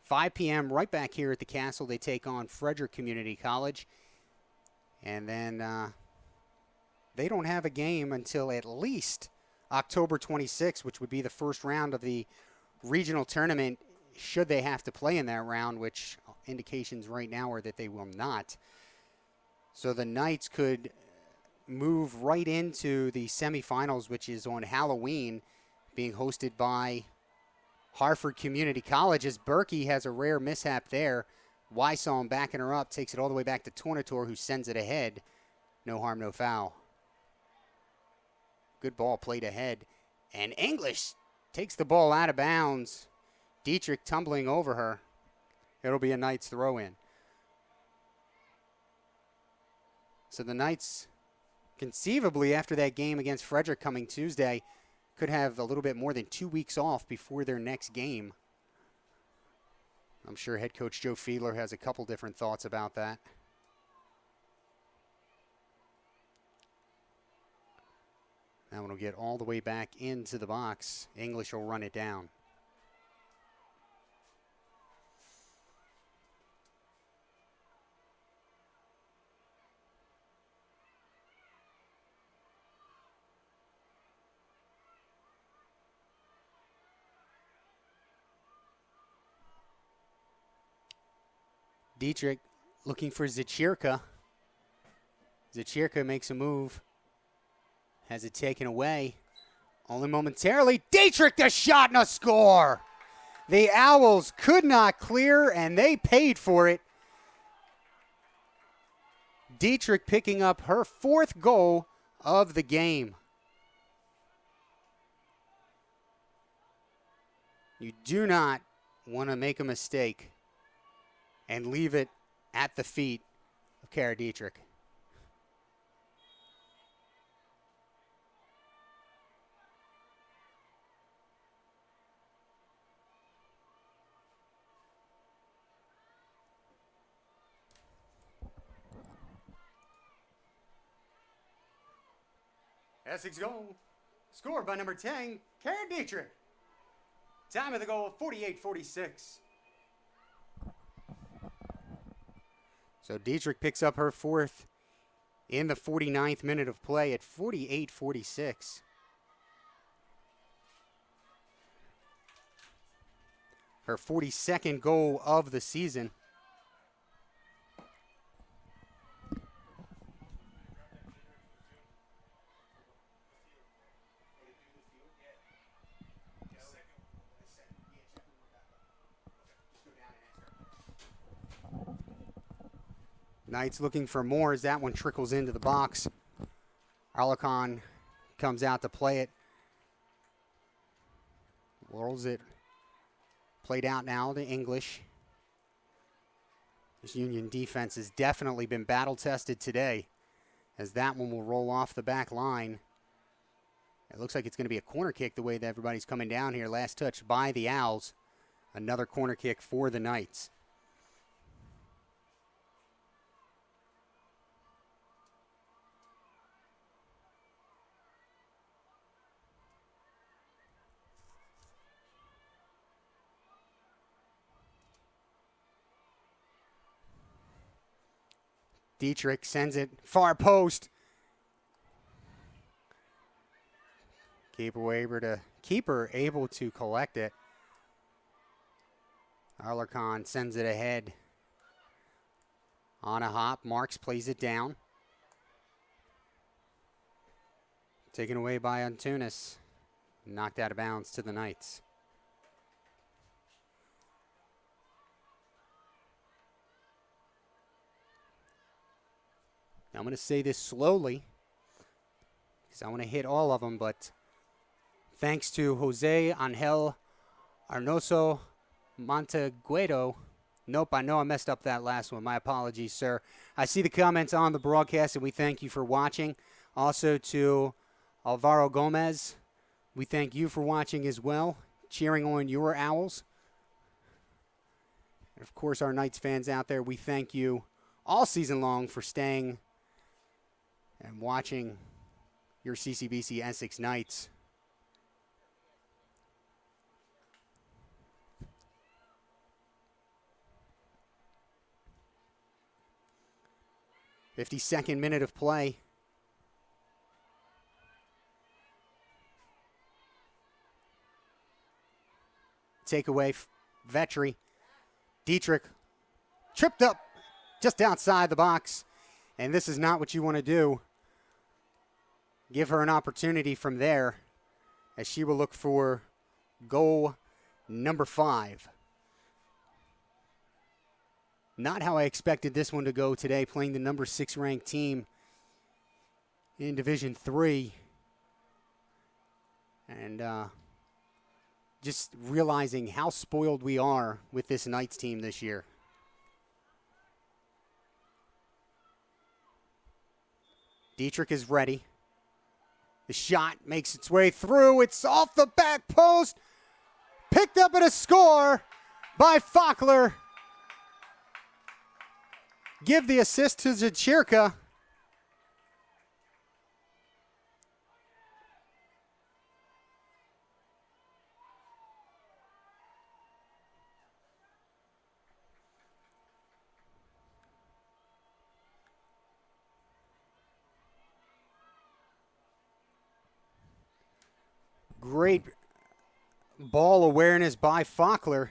5 p.m., right back here at the Castle. They take on Frederick Community College. And then they don't have a game until at least October 26th, which would be the first round of the regional tournament, should they have to play in that round, which indications right now are that they will not. So the Knights could move right into the semifinals, which is on Halloween, being hosted by Hartford Community College, as Berkey has a rare mishap there. Wysong backing her up, takes it all the way back to Tornator, who sends it ahead. No harm, no foul. Good ball played ahead. And English takes the ball out of bounds. Dietrich tumbling over her. It'll be a Knights throw-in. So the Knights, conceivably after that game against Frederick coming Tuesday, could have a little bit more than 2 weeks off before their next game. I'm sure head coach Joe Fiedler has a couple different thoughts about that. That one will get all the way back into the box. English will run it down. Dietrich looking for Zachirka. Zachirka makes a move. Has it taken away. Only momentarily. Dietrich, the shot and a score. The Owls could not clear, and they paid for it. Dietrich picking up her 4th goal of the game. You do not want to make a mistake and leave it at the feet of Kara Dietrich. Essex goal scored by number 10, Karen Dietrich. Time of the goal, 48-46. So Dietrich picks up her fourth in the 49th minute of play at 48-46. Her 42nd goal of the season. Knights looking for more as that one trickles into the box. Alarcon comes out to play it. Whirls it. Played out now to English. This Union defense has definitely been battle tested today as that one will roll off the back line. It looks like it's going to be a corner kick the way that everybody's coming down here. Last touch by the Owls. Another corner kick for the Knights. Dietrich sends it far post. Keeper able to collect it. Alarcon sends it ahead. On a hop, Marks plays it down. Taken away by Antunes. Knocked out of bounds to the Knights. I'm going to say this slowly because I want to hit all of them, but thanks to Jose Angel Arnoso Monteguedo. Nope, I know I messed up that last one. My apologies, sir. I see the comments on the broadcast, and we thank you for watching. Also to Alvaro Gomez, we thank you for watching as well, cheering on your Owls. And of course, our Knights fans out there, we thank you all season long for staying and watching your CCBC Essex Knights. "52nd minute of play. Takeaway, Vetri. Dietrich tripped up just outside the box, and this is not what you want to do. Give her an opportunity from there as she will look for goal number 5. Not how I expected this one to go today, playing the number 6 ranked team in Division 3. And just realizing how spoiled we are with this Knights team this year. Dietrich is ready. The shot makes its way through. It's off the back post. Picked up at a score by Fackler. Give the assist to Zachirka. Great ball awareness by Fackler,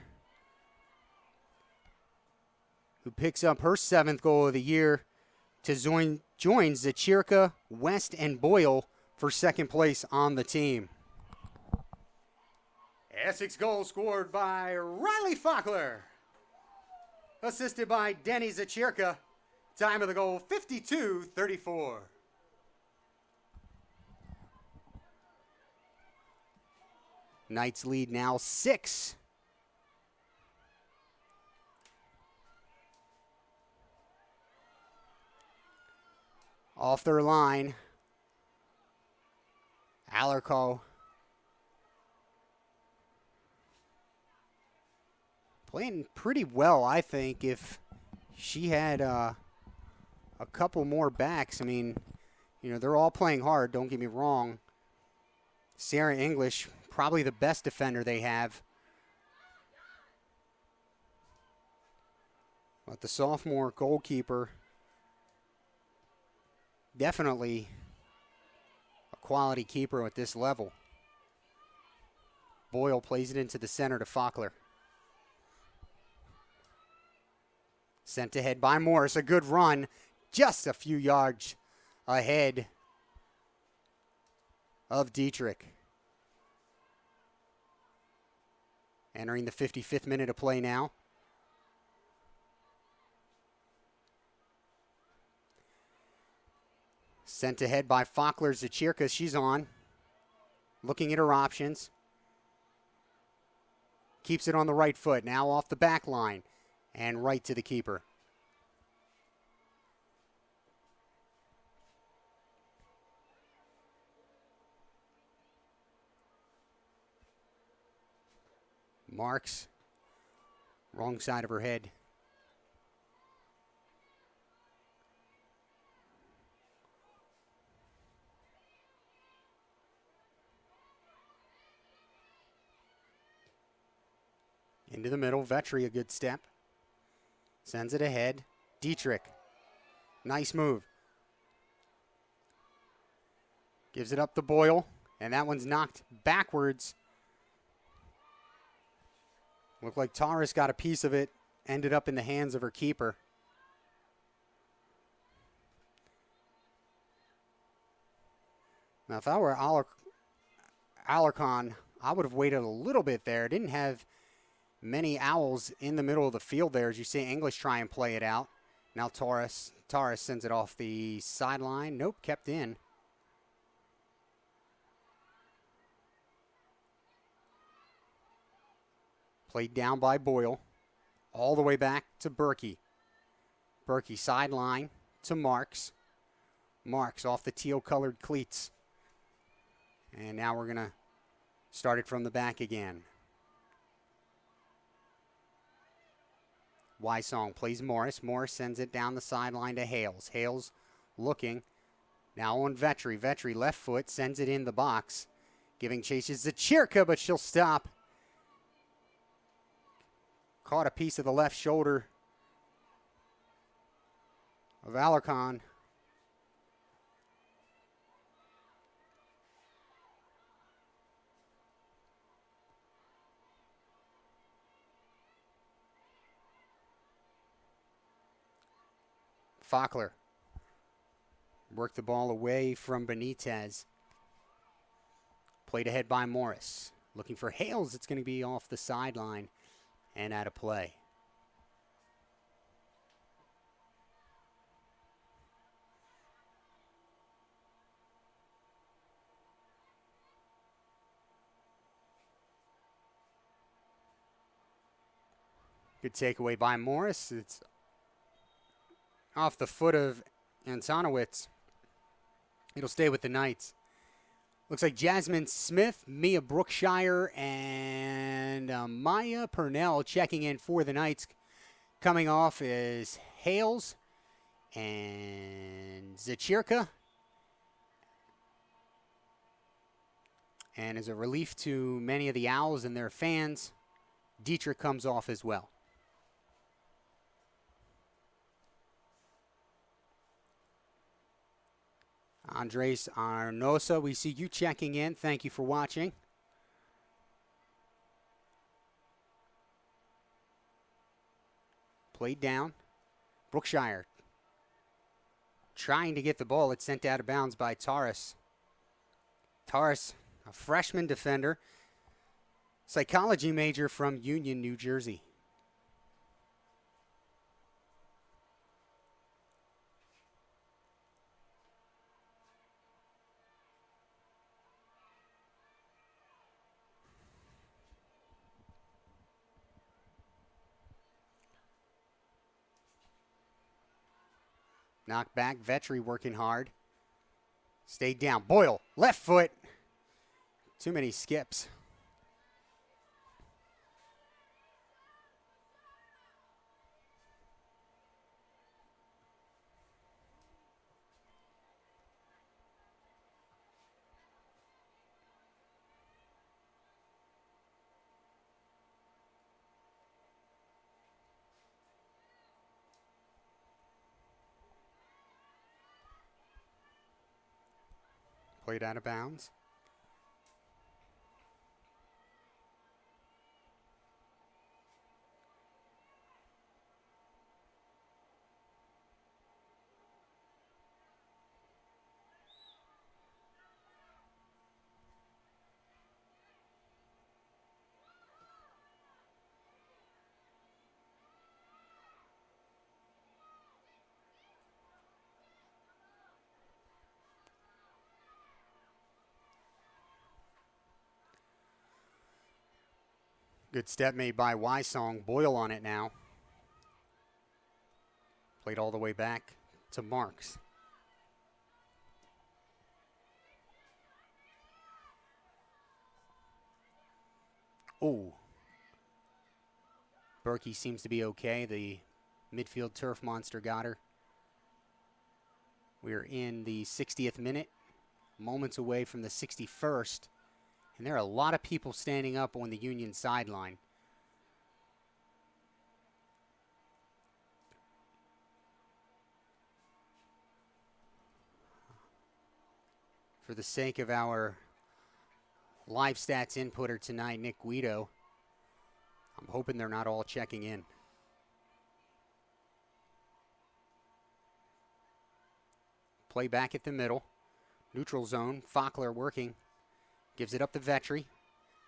who picks up her 7th goal of the year to join Zachirka, West, and Boyle for 2nd place on the team. Essex goal scored by Riley Fackler, assisted by Denny Zachirka. Time of the goal, 52-34. Knights lead now 6. Off their line. Alarco playing pretty well, I think. If she had a couple more backs, I mean, You know, they're all playing hard, don't get me wrong. Sarah English, probably the best defender they have. But the sophomore goalkeeper, definitely a quality keeper at this level. Boyle plays it into the center to Faulkner. Sent ahead by Morris. A good run, just a few yards ahead of Dietrich. Entering the 55th minute of play now. Sent ahead by Faulkner. Zachirka, she's on. Looking at her options. Keeps it on the right foot. Now off the back line. And right to the keeper. Marks. Wrong side of her head. Into the middle. Vetri, a good step. Sends it ahead. Dietrich. Nice move. Gives it up to Boyle. And that one's knocked backwards. Looked like Taurus got a piece of it. Ended up in the hands of her keeper. Now, if I were Alarcon, I would have waited a little bit there. Didn't have many Owls in the middle of the field there as you see English try and play it out. Now Taurus sends it off the sideline. Nope, kept in. Played down by Boyle. All the way back to Berkey. Berkey sideline to Marks. Marks off the teal-colored cleats. And now we're going to start it from the back again. Wysong plays Morris. Morris sends it down the sideline to Hales. Hales looking. Now on Vetri. Vetri left foot sends it in the box. Giving chases to Zachirka, but she'll stop. Caught a piece of the left shoulder of Alarcon. Faulkner worked the ball away from Benitez. Played ahead by Morris. Looking for Hales. It's going to be off the sideline and out of play. Good takeaway by Morris. It's off the foot of Antonowitz. It'll stay with the Knights. Looks like Jasmine Smith, Mia Brookshire, and Maya Purnell checking in for the Knights. Coming off is Hales and Zachirka. And as a relief to many of the Owls and their fans, Dietrich comes off as well. Andres Arnosa, we see you checking in. Thank you for watching. Played down. Brookshire trying to get the ball. It's sent out of bounds by Taurus. Taurus, a freshman defender, psychology major from Union, New Jersey. Knocked back, Vetri working hard. Stayed down. Boyle, left foot. Too many skips. Played out of bounds. Good step made by Wysong. Boyle on it now. Played all the way back to Marks. Oh. Berkey seems to be okay. The midfield turf monster got her. We're in the 60th minute, moments away from the 61st. And there are a lot of people standing up on the Union sideline. For the sake of our live stats inputter tonight, Nick Guido, I'm hoping they're not all checking in. Play back at the middle. Neutral zone. Fackler working. Gives it up to Vetri.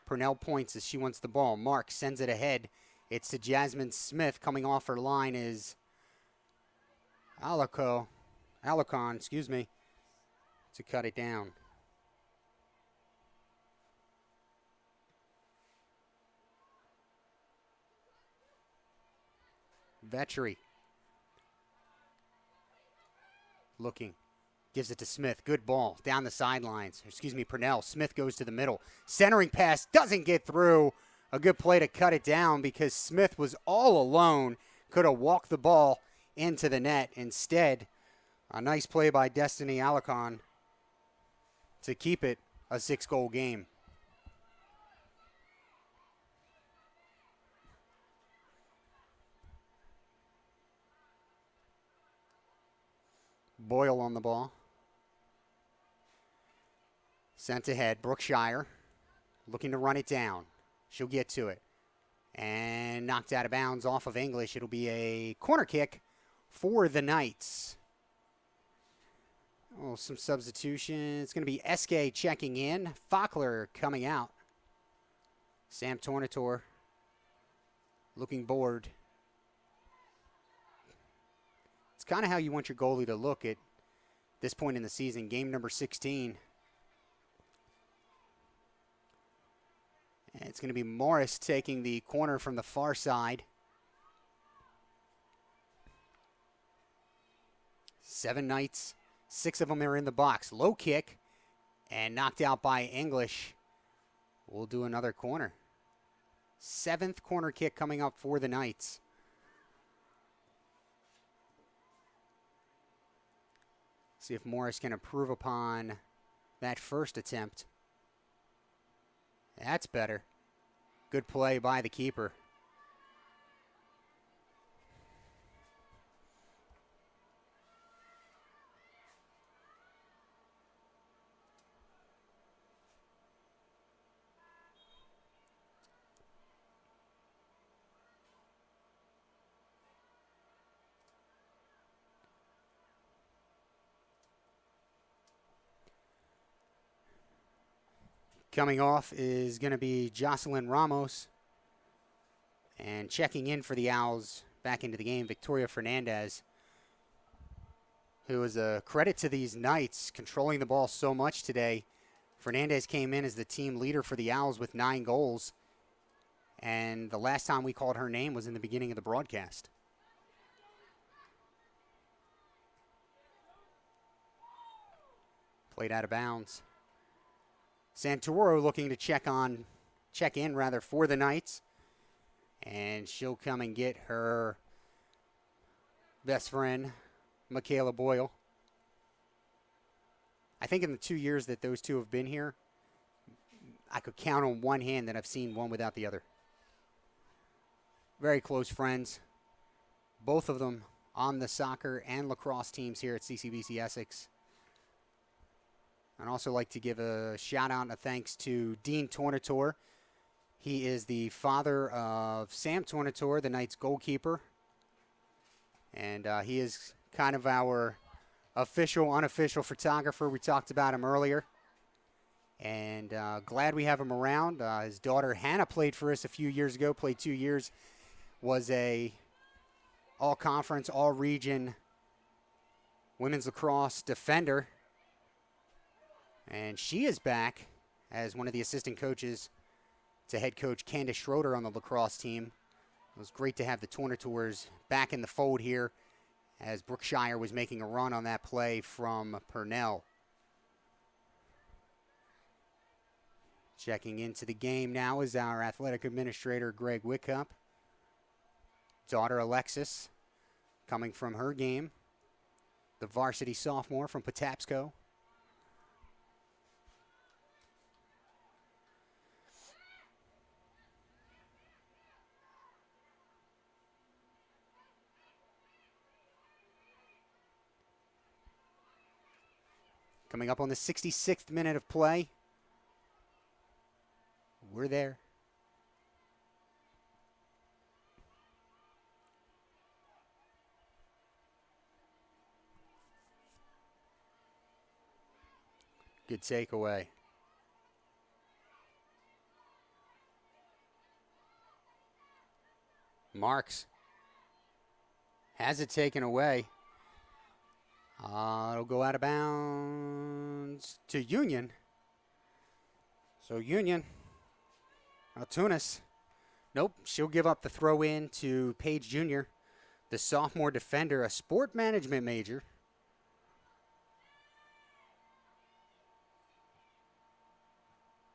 Purnell points as she wants the ball. Mark sends it ahead. It's to Jasmine Smith. Coming off her line is Alarcon, to cut it down. Vetri. Looking. Gives it to Smith. Good ball. Down the sidelines. Purnell. Smith goes to the middle. Centering pass doesn't get through. A good play to cut it down because Smith was all alone. Could have walked the ball into the net. Instead, a nice play by Destiny Alarcon to keep it a 6-goal game. Boyle on the ball. Sent ahead. Brookshire looking to run it down. She'll get to it. And knocked out of bounds off of English. It'll be a corner kick for the Knights. Oh, some substitution. It's going to be SK checking in. Fackler coming out. Sam Tornator looking bored. It's kind of how you want your goalie to look at this point in the season. Game number 16. And it's going to be Morris taking the corner from the far side. 7 Knights, 6 of them are in the box. Low kick and knocked out by English. We'll do another corner. 7th corner kick coming up for the Knights. See if Morris can improve upon that first attempt. That's better. Good play by the keeper. Coming off is going to be Jocelyn Ramos. And checking in for the Owls back into the game, Victoria Fernandez, who is a credit to these Knights, controlling the ball so much today. Fernandez came in as the team leader for the Owls with 9 goals. And the last time we called her name was in the beginning of the broadcast. Played out of bounds. Santoro looking to check in for the Knights. And she'll come and get her best friend, Michaela Boyle. I think in the 2 years that those two have been here, I could count on one hand that I've seen one without the other. Very close friends. Both of them on the soccer and lacrosse teams here at CCBC Essex. I'd also like to give a shout out and a thanks to Dean Tornator. He is the father of Sam Tornator, the Knights goalkeeper. And he is kind of our official, unofficial photographer. We talked about him earlier. And glad we have him around. His daughter Hannah played for us a few years ago, played 2 years, was a all-conference, all-region women's lacrosse defender. And she is back as one of the assistant coaches to head coach Candace Schroeder on the lacrosse team. It was great to have the Tornators back in the fold here as Brookshire was making a run on that play from Purnell. Checking into the game now is our athletic administrator, Greg Wickup. Daughter Alexis coming from her game. The varsity sophomore from Patapsco. Coming up on the 66th minute of play. We're there. Good takeaway. Marks has it taken away. It'll go out of bounds to Union. So Union, Tunis, nope, she'll give up the throw in to Paige Jr., the sophomore defender, a sport management major.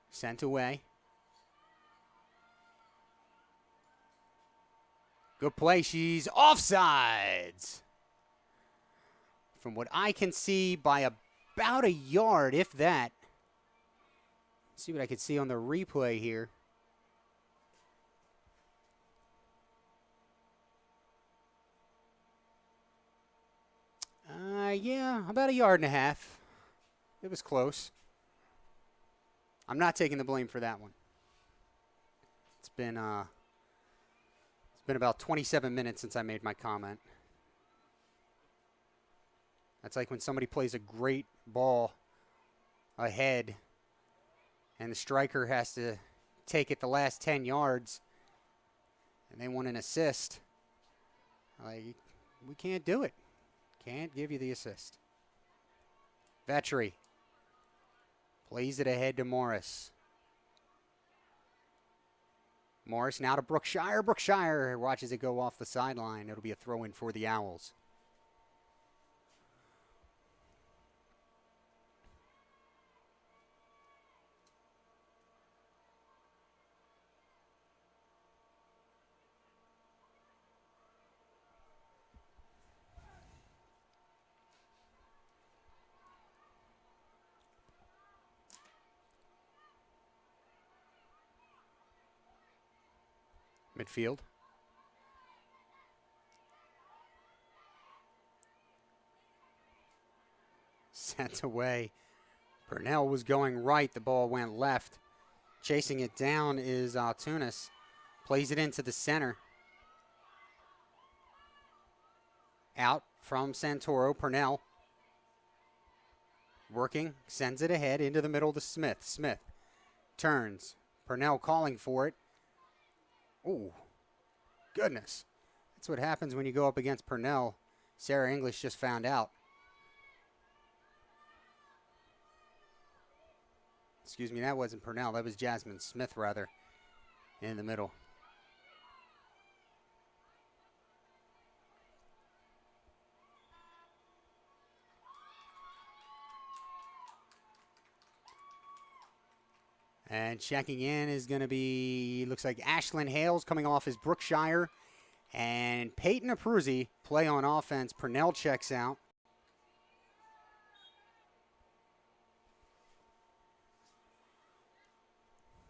Sent away. Good play, she's offsides. From what I can see, by about a yard, if that. Let's see what I can see on the replay here. Yeah, about a yard and a half. It was close. I'm not taking the blame for that one. It's been about 27 minutes since I made my comment. That's like when somebody plays a great ball ahead and the striker has to take it the last 10 yards and they want an assist. Like, we can't do it. Can't give you the assist. Vetri plays it ahead to Morris. Morris now to Brookshire. Brookshire watches it go off the sideline. It'll be a throw-in for the Owls. Midfield. Sent away. Purnell was going right. The ball went left. Chasing it down is Tunis. Plays it into the center. Out from Santoro. Purnell. Working. Sends it ahead into the middle to Smith. Smith turns. Purnell calling for it. Oh, goodness. That's what happens when you go up against Purnell. Sarah English just found out. Excuse me, that wasn't Purnell. That was Jasmine Smith, rather, in the middle. And checking in is going to be, looks like Ashlyn Hales coming off his Brookshire. And Peyton Abruzzi play on offense. Purnell checks out.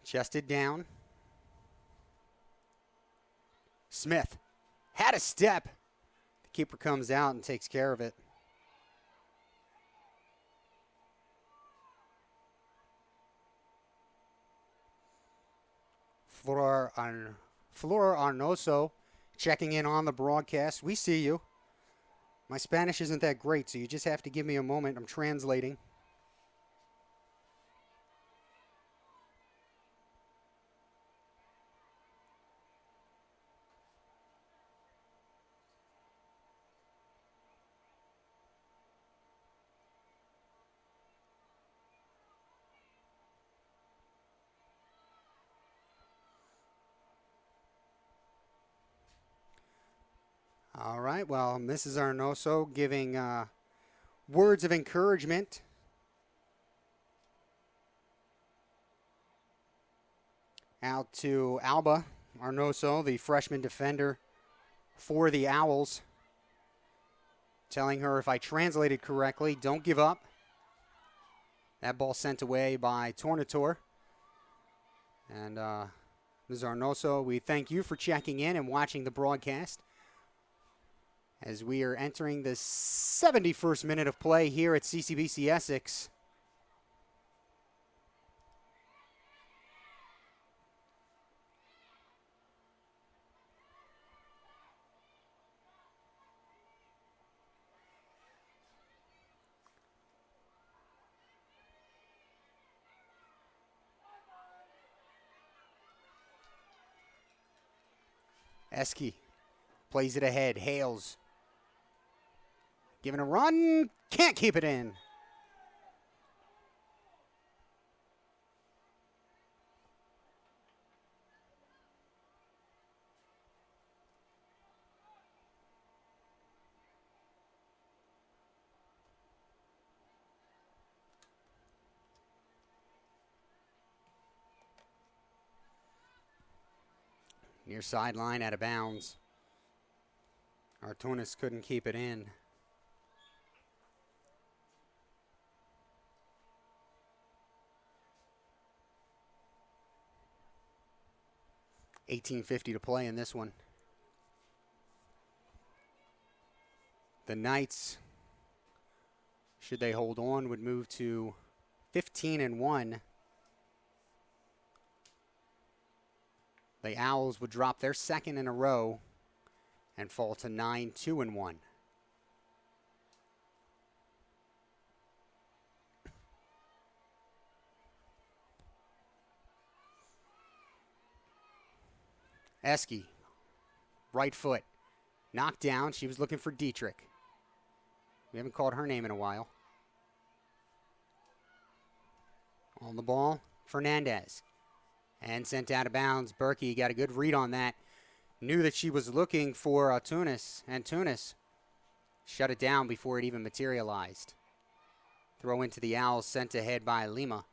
Chested down. Smith had a step. The keeper comes out and takes care of it. Flora Arnoso checking in on the broadcast. We see you. My Spanish isn't that great, so you just have to give me a moment. I'm translating. All right, well, Mrs. Arnoso giving words of encouragement. Out to Alba Arnoso, the freshman defender for the Owls. Telling her, if I translated correctly, don't give up. That ball sent away by Tornator. And Ms. Arnoso, we thank you for checking in and watching the broadcast as we are entering the 71st minute of play here at CCBC Essex. Eski plays it ahead. Hales giving a run. Can't keep it in. Near sideline, out of bounds. Artunis couldn't keep it in. $18.50 to play in this one. The Knights, should they hold on, would move to 15-1. The Owls would drop their second in a row and fall to 9-2-1. Eski, right foot, knocked down. She was looking for Dietrich. We haven't called her name in a while. On the ball, Fernandez. And sent out of bounds. Berkey got a good read on that. Knew that she was looking for Tunis, and Tunis shut it down before it even materialized. Throw into the Owls, sent ahead by Lima.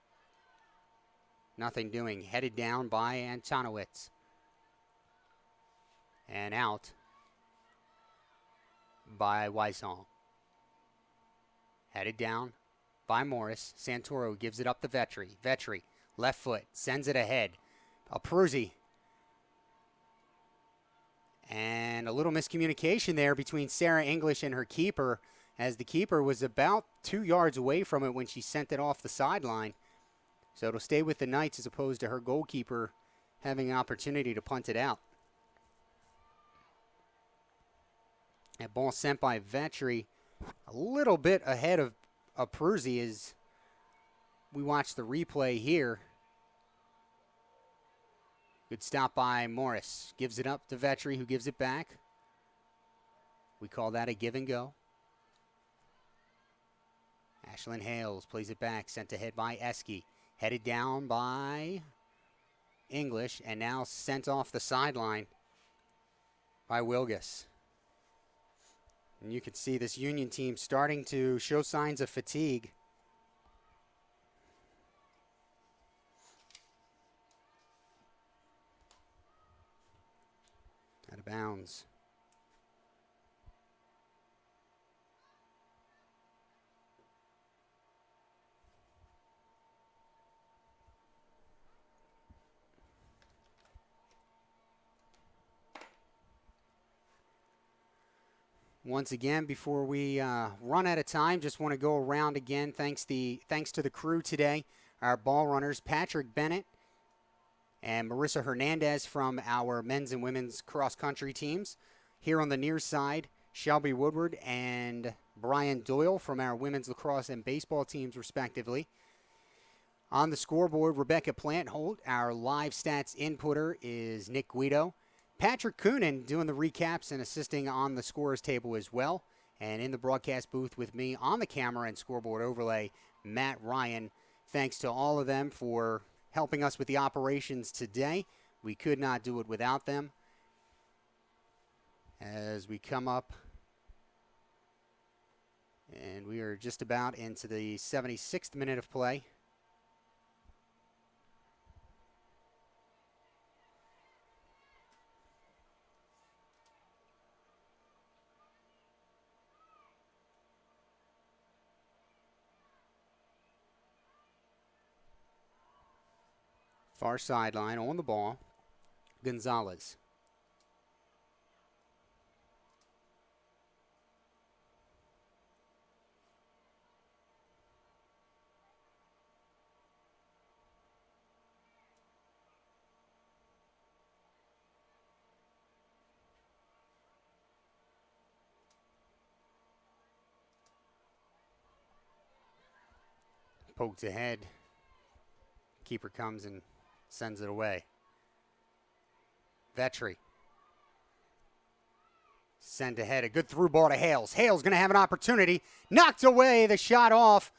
Nothing doing. Headed down by Antonowitz. And out by Wysong. Headed down by Morris. Santoro gives it up to Vetri. Vetri, left foot, sends it ahead. Aperuzzi. And a little miscommunication there between Sarah English and her keeper, as the keeper was about 2 yards away from it when she sent it off the sideline. So it'll stay with the Knights as opposed to her goalkeeper having an opportunity to punt it out. That ball sent by Vetri a little bit ahead of Aperuzzi as we watch the replay here. Good stop by Morris. Gives it up to Vetri, who gives it back. We call that a give and go. Ashlyn Hales plays it back, sent ahead by Eski. Headed down by English, and now sent off the sideline by Wilgus. And you can see this Union team starting to show signs of fatigue. Out of bounds. Once again, before we run out of time, just want to go around again. Thanks to the crew today. Our ball runners, Patrick Bennett and Marissa Hernandez from our men's and women's cross-country teams. Here on the near side, Shelby Woodward and Brian Doyle from our women's lacrosse and baseball teams, respectively. On the scoreboard, Rebecca Plantholt. Our live stats inputter is Nick Guido. Patrick Coonan doing the recaps and assisting on the scorers table as well. And in the broadcast booth with me on the camera and scoreboard overlay, Matt Ryan. Thanks to all of them for helping us with the operations today. We could not do it without them. As we come up, and we are just about into the 76th minute of play. Far sideline on the ball, Gonzalez. Poked ahead. Keeper comes and sends it away. Vetri. Sent ahead. A good through ball to Hales. Hales going to have an opportunity. Knocked away. The shot off.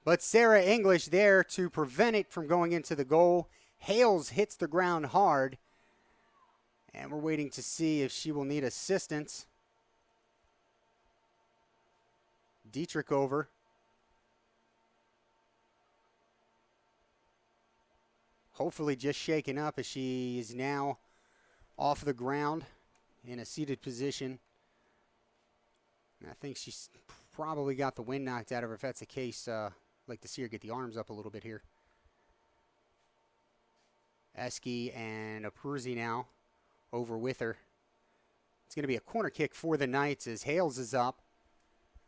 But Sarah English there to prevent it from going into the goal. Hales hits the ground hard. And we're waiting to see if she will need assistance. Dietrich over. Hopefully just shaken up as she is now off the ground in a seated position. I think she's probably got the wind knocked out of her. If that's the case, I'd like to see her get the arms up a little bit here. Eski and Apurzi now over with her. It's going to be a corner kick for the Knights as Hales is up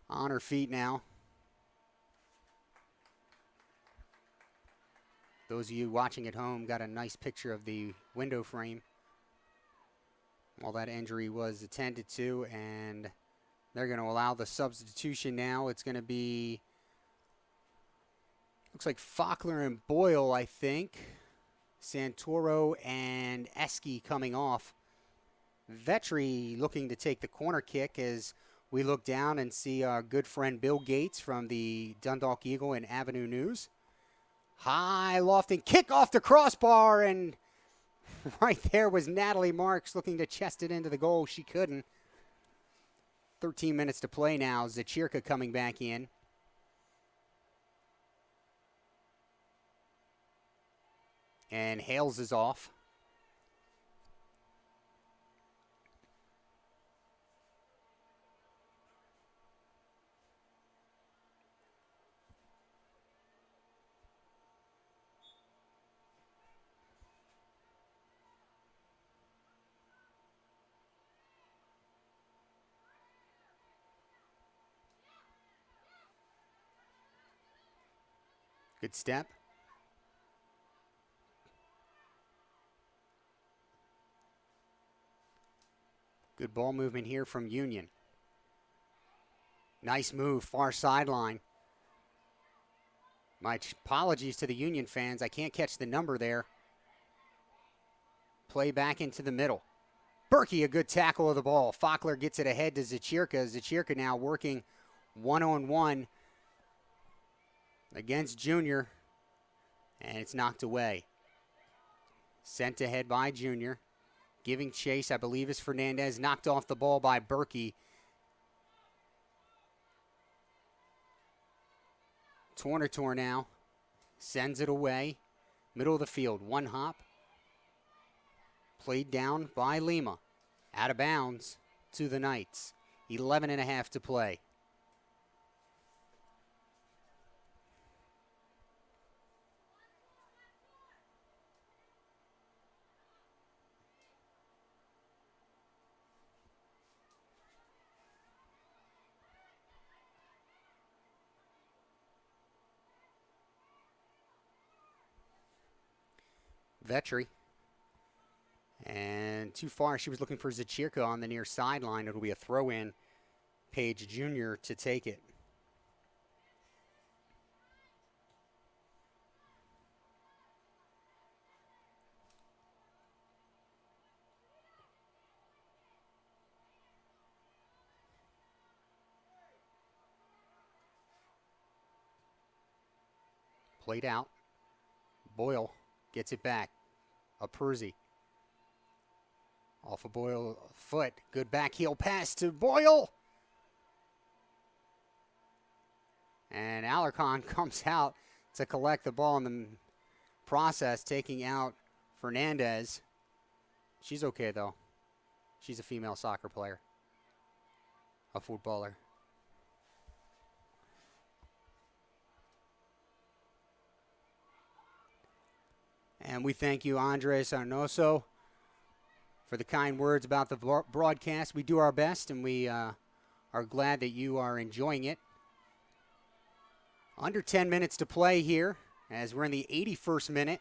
on her feet now. Those of you watching at home got a nice picture of the window frame. All that injury was attended to, and they're going to allow the substitution now. It's going to be, looks like Faulkner and Boyle, I think. Santoro and Eski coming off. Vetri looking to take the corner kick as we look down and see our good friend Bill Gates from the Dundalk Eagle and Avenue News. High lofting kick off the crossbar, and right there was Natalie Marks looking to chest it into the goal. She couldn't. 13 minutes to play now. Zachirka coming back in. And Hales is off. Good step. Good ball movement here from Union. Nice move, far sideline. My apologies to the Union fans. I can't catch the number there. Play back into the middle. Berkey, a good tackle of the ball. Faulkner gets it ahead to Zachirka. Zachirka now working one-on-one against Junior, and it's knocked away. Sent ahead by Junior. Giving chase, I believe, is Fernandez. Knocked off the ball by Berkey. Tornator now. Sends it away. Middle of the field. One hop. Played down by Lima. Out of bounds to the Knights. 11.5 to play. Vetri And too far. She was looking for Dietrich on the near sideline. It'll be a throw-in. Page Jr. to take it. Played out. Boyle gets it back. A Percy. Off of Boyle foot. Good back heel pass to Boyle. And Alarcon comes out to collect the ball in the process, taking out Fernandez. She's okay, though. She's a female soccer player. A footballer. And we thank you, Andres Arnoso, for the kind words about the broadcast. We do our best, and we are glad that you are enjoying it. Under 10 minutes to play here, as we're in the 81st minute.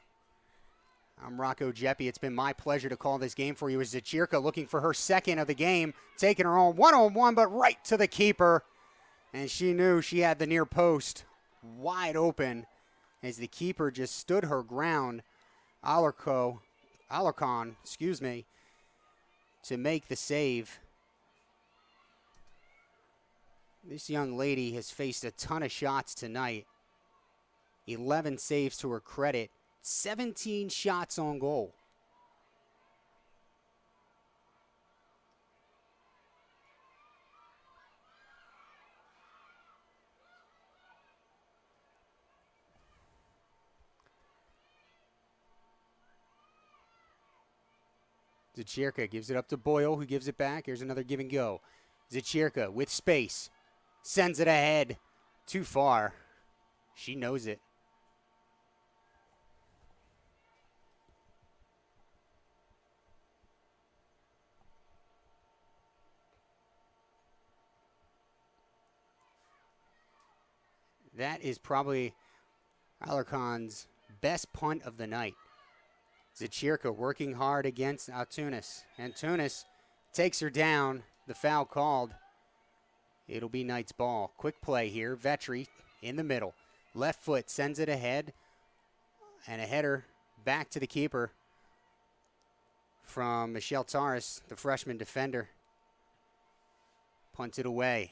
I'm Rocco Jeppy. It's been my pleasure to call this game for you. As Dietrich looking for her second of the game, taking her own one-on-one, but right to the keeper. And she knew she had the near post wide open as the keeper just stood her ground. Alarcon, to make the save. This young lady has faced a ton of shots tonight. 11 saves to her credit. 17 shots on goal. Dietrich gives it up to Boyle, who gives it back. Here's another give and go. Dietrich with space. Sends it ahead. Too far. She knows it. That is probably Alarcon's best punt of the night. Dietrich working hard against Antunes. Antunes takes her down. The foul called. It'll be Knight's ball. Quick play here. Vetri in the middle. Left foot sends it ahead. And a header back to the keeper from Michelle Taurus, the freshman defender. Punted away.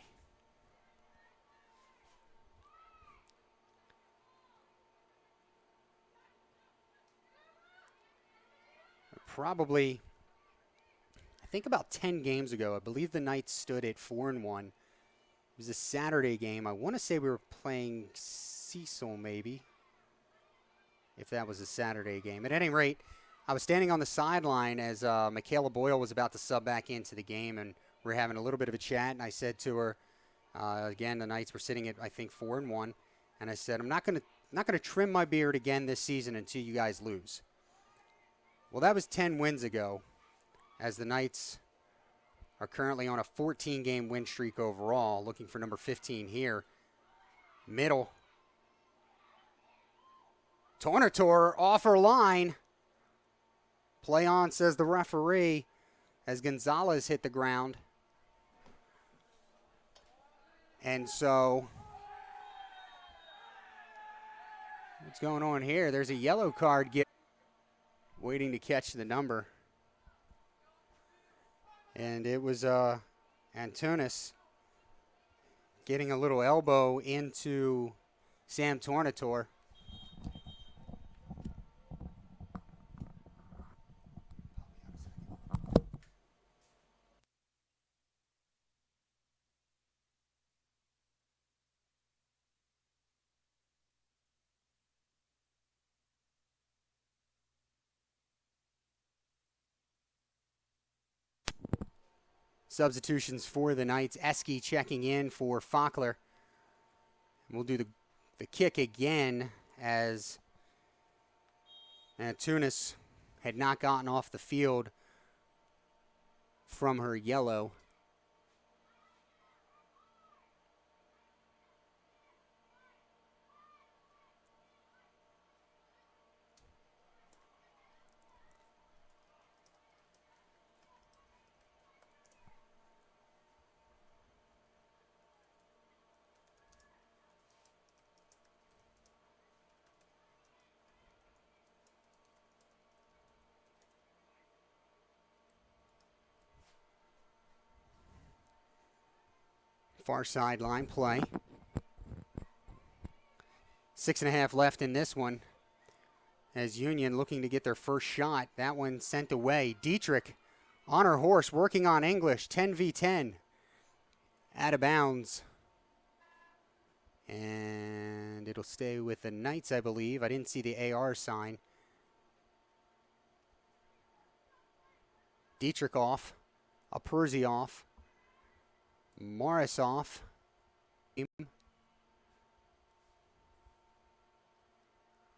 Probably, I think about 10 games ago, I believe the Knights stood at 4-1. It was a Saturday game. I want to say we were playing Cecil, maybe, if that was a Saturday game. At any rate, I was standing on the sideline as Michaela Boyle was about to sub back into the game, and we were having a little bit of a chat, and I said to her, again, the Knights were sitting at, I think, 4-1, and I said, I'm not going to trim my beard again this season until you guys lose. Well, that was 10 wins ago, as the Knights are currently on a 14-game win streak overall, looking for number 15 here. Middle. Tornator off her line. Play on, says the referee, as Gonzalez hit the ground. And so, what's going on here? There's a yellow card waiting to catch the number. And it was Antunes getting a little elbow into Sam Tornator. Substitutions for the Knights. Eske checking in for Fackler. We'll do the kick again, as Antunes had not gotten off the field from her yellow. Far sideline play. 6.5 left in this one. As Union looking to get their first shot. That one sent away. Dietrich on her horse, working on English. 10v10. Out of bounds. And it'll stay with the Knights, I believe. I didn't see the AR sign. Dietrich off. Percy off. Morris off.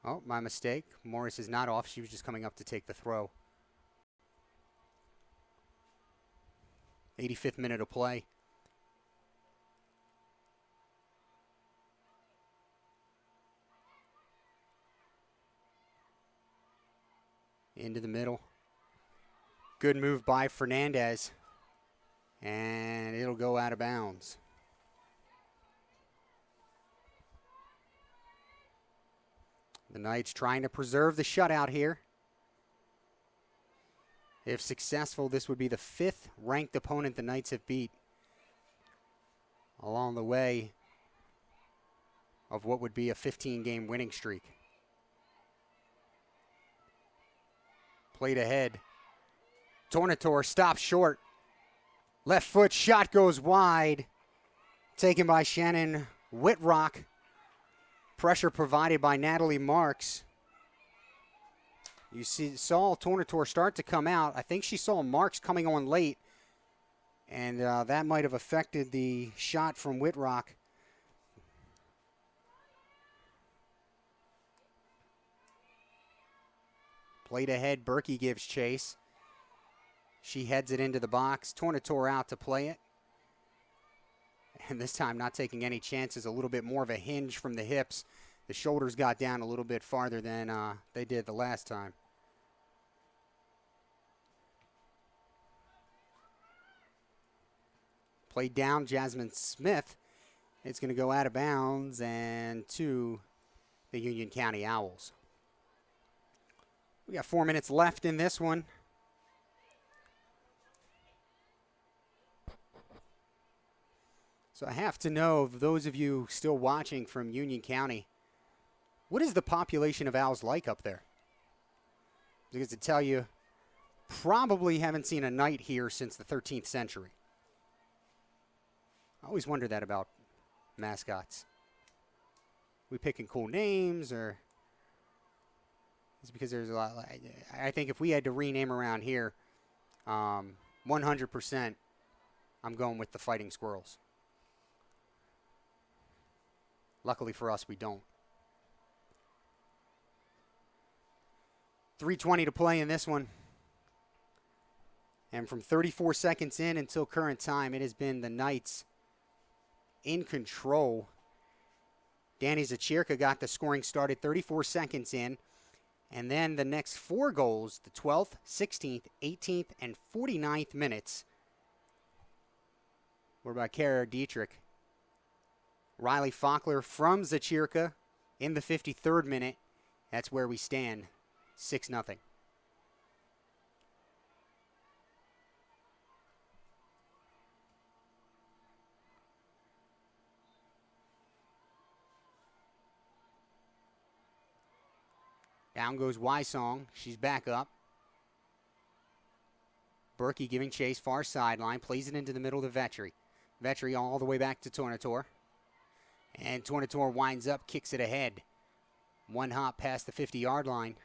Oh, my mistake. Morris is not off. She was just coming up to take the throw. 85th minute of play. Into the middle. Good move by Fernandez. And it'll go out of bounds. The Knights trying to preserve the shutout here. If successful, this would be the 5th ranked opponent the Knights have beat along the way of what would be a 15-game winning streak. Played ahead. Tornator stops short. Left foot shot goes wide. Taken by Shannon Whitrock. Pressure provided by Natalie Marks. You saw Tornator start to come out. I think she saw Marks coming on late. And that might have affected the shot from Whitrock. Played ahead. Berkey gives chase. She heads it into the box. Tornator out to play it. And this time not taking any chances. A little bit more of a hinge from the hips. The shoulders got down a little bit farther than they did the last time. Played down Jasmine Smith. It's going to go out of bounds and to the Union County Owls. We got 4 minutes left in this one. So I have to know, of those of you still watching from Union County, what is the population of owls like up there? Because to tell you, probably haven't seen a knight here since the 13th century. I always wonder that about mascots. We picking cool names, or is it because there's a lot? I think if we had to rename around here, 100%, I'm going with the Fighting Squirrels. Luckily for us, we don't. 3:20 to play in this one. And from 34 seconds in until current time, it has been the Knights in control. Danny Zachirka got the scoring started 34 seconds in. And then the next 4 goals, the 12th, 16th, 18th, and 49th minutes, were by Kara Dietrich. Riley Faulkner from Zachirka in the 53rd minute. That's where we stand, 6-0. Down goes Wysong. She's back up. Berkey giving chase, far sideline, plays it into the middle to Vetri. Vetri all the way back to Tornator. And Tornator winds up, kicks it ahead. One hop past the 50-yard line.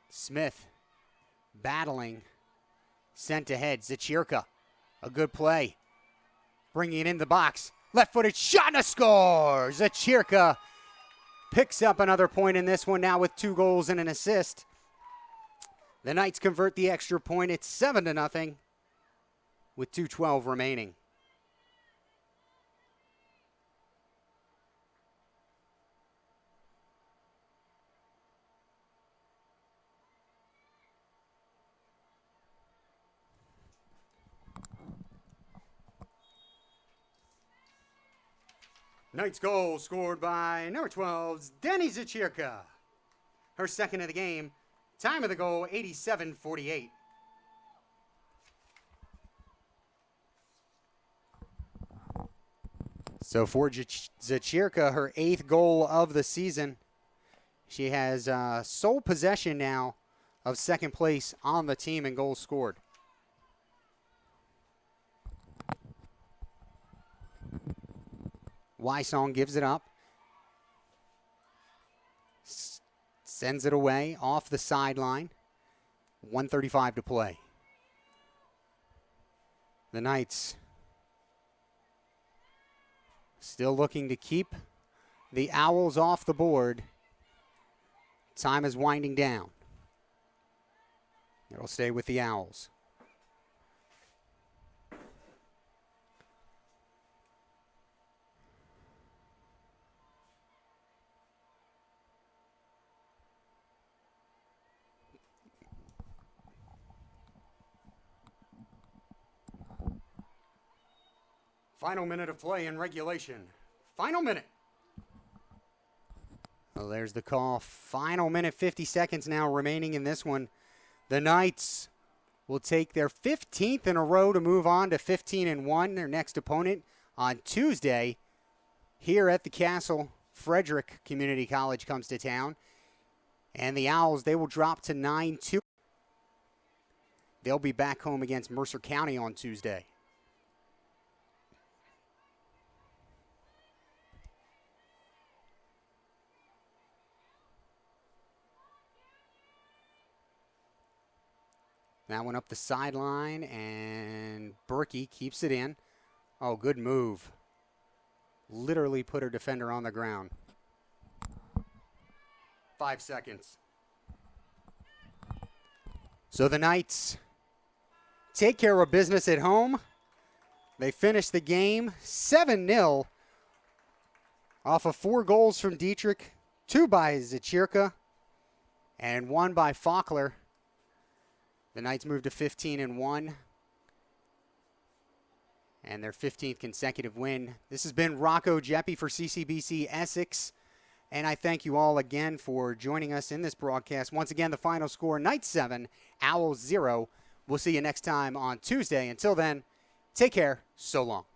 Smith battling. Sent ahead. Zachirka. A good play. Bringing it in the box. Left-footed shot and a score. Zachirka picks up another point in this one now with 2 goals and an assist. The Knights convert the extra point. It's 7-0 with 2:12 remaining. Knights goal scored by number 12's Denny Zachirka. Her second of the game. Time of the goal, 87:48. So for Zachirka, her 8th goal of the season. She has sole possession now of second place on the team in goals scored. Wysong gives it up. Sends it away off the sideline. 1:35 to play. The Knights still looking to keep the Owls off the board. Time is winding down. It'll stay with the Owls. Final minute of play in regulation. Final minute. Well, there's the call. Final minute, 50 seconds now remaining in this one. The Knights will take their 15th in a row to move on to 15-1. Their next opponent on Tuesday here at the Castle. Frederick Community College comes to town. And the Owls, they will drop to 9-2. They'll be back home against Mercer County on Tuesday. That one up the sideline, and Berkey keeps it in. Oh, good move. Literally put her defender on the ground. 5 seconds. So the Knights take care of business at home. They finish the game 7-0 off of 4 goals from Dietrich, 2 by Zachirka, and 1 by Faulkner. The Knights move to 15-1 and their 15th consecutive win. This has been Rocco Jeppy for CCBC Essex, and I thank you all again for joining us in this broadcast. Once again, the final score, Knights 7, Owls 0. We'll see you next time on Tuesday. Until then, take care. So long.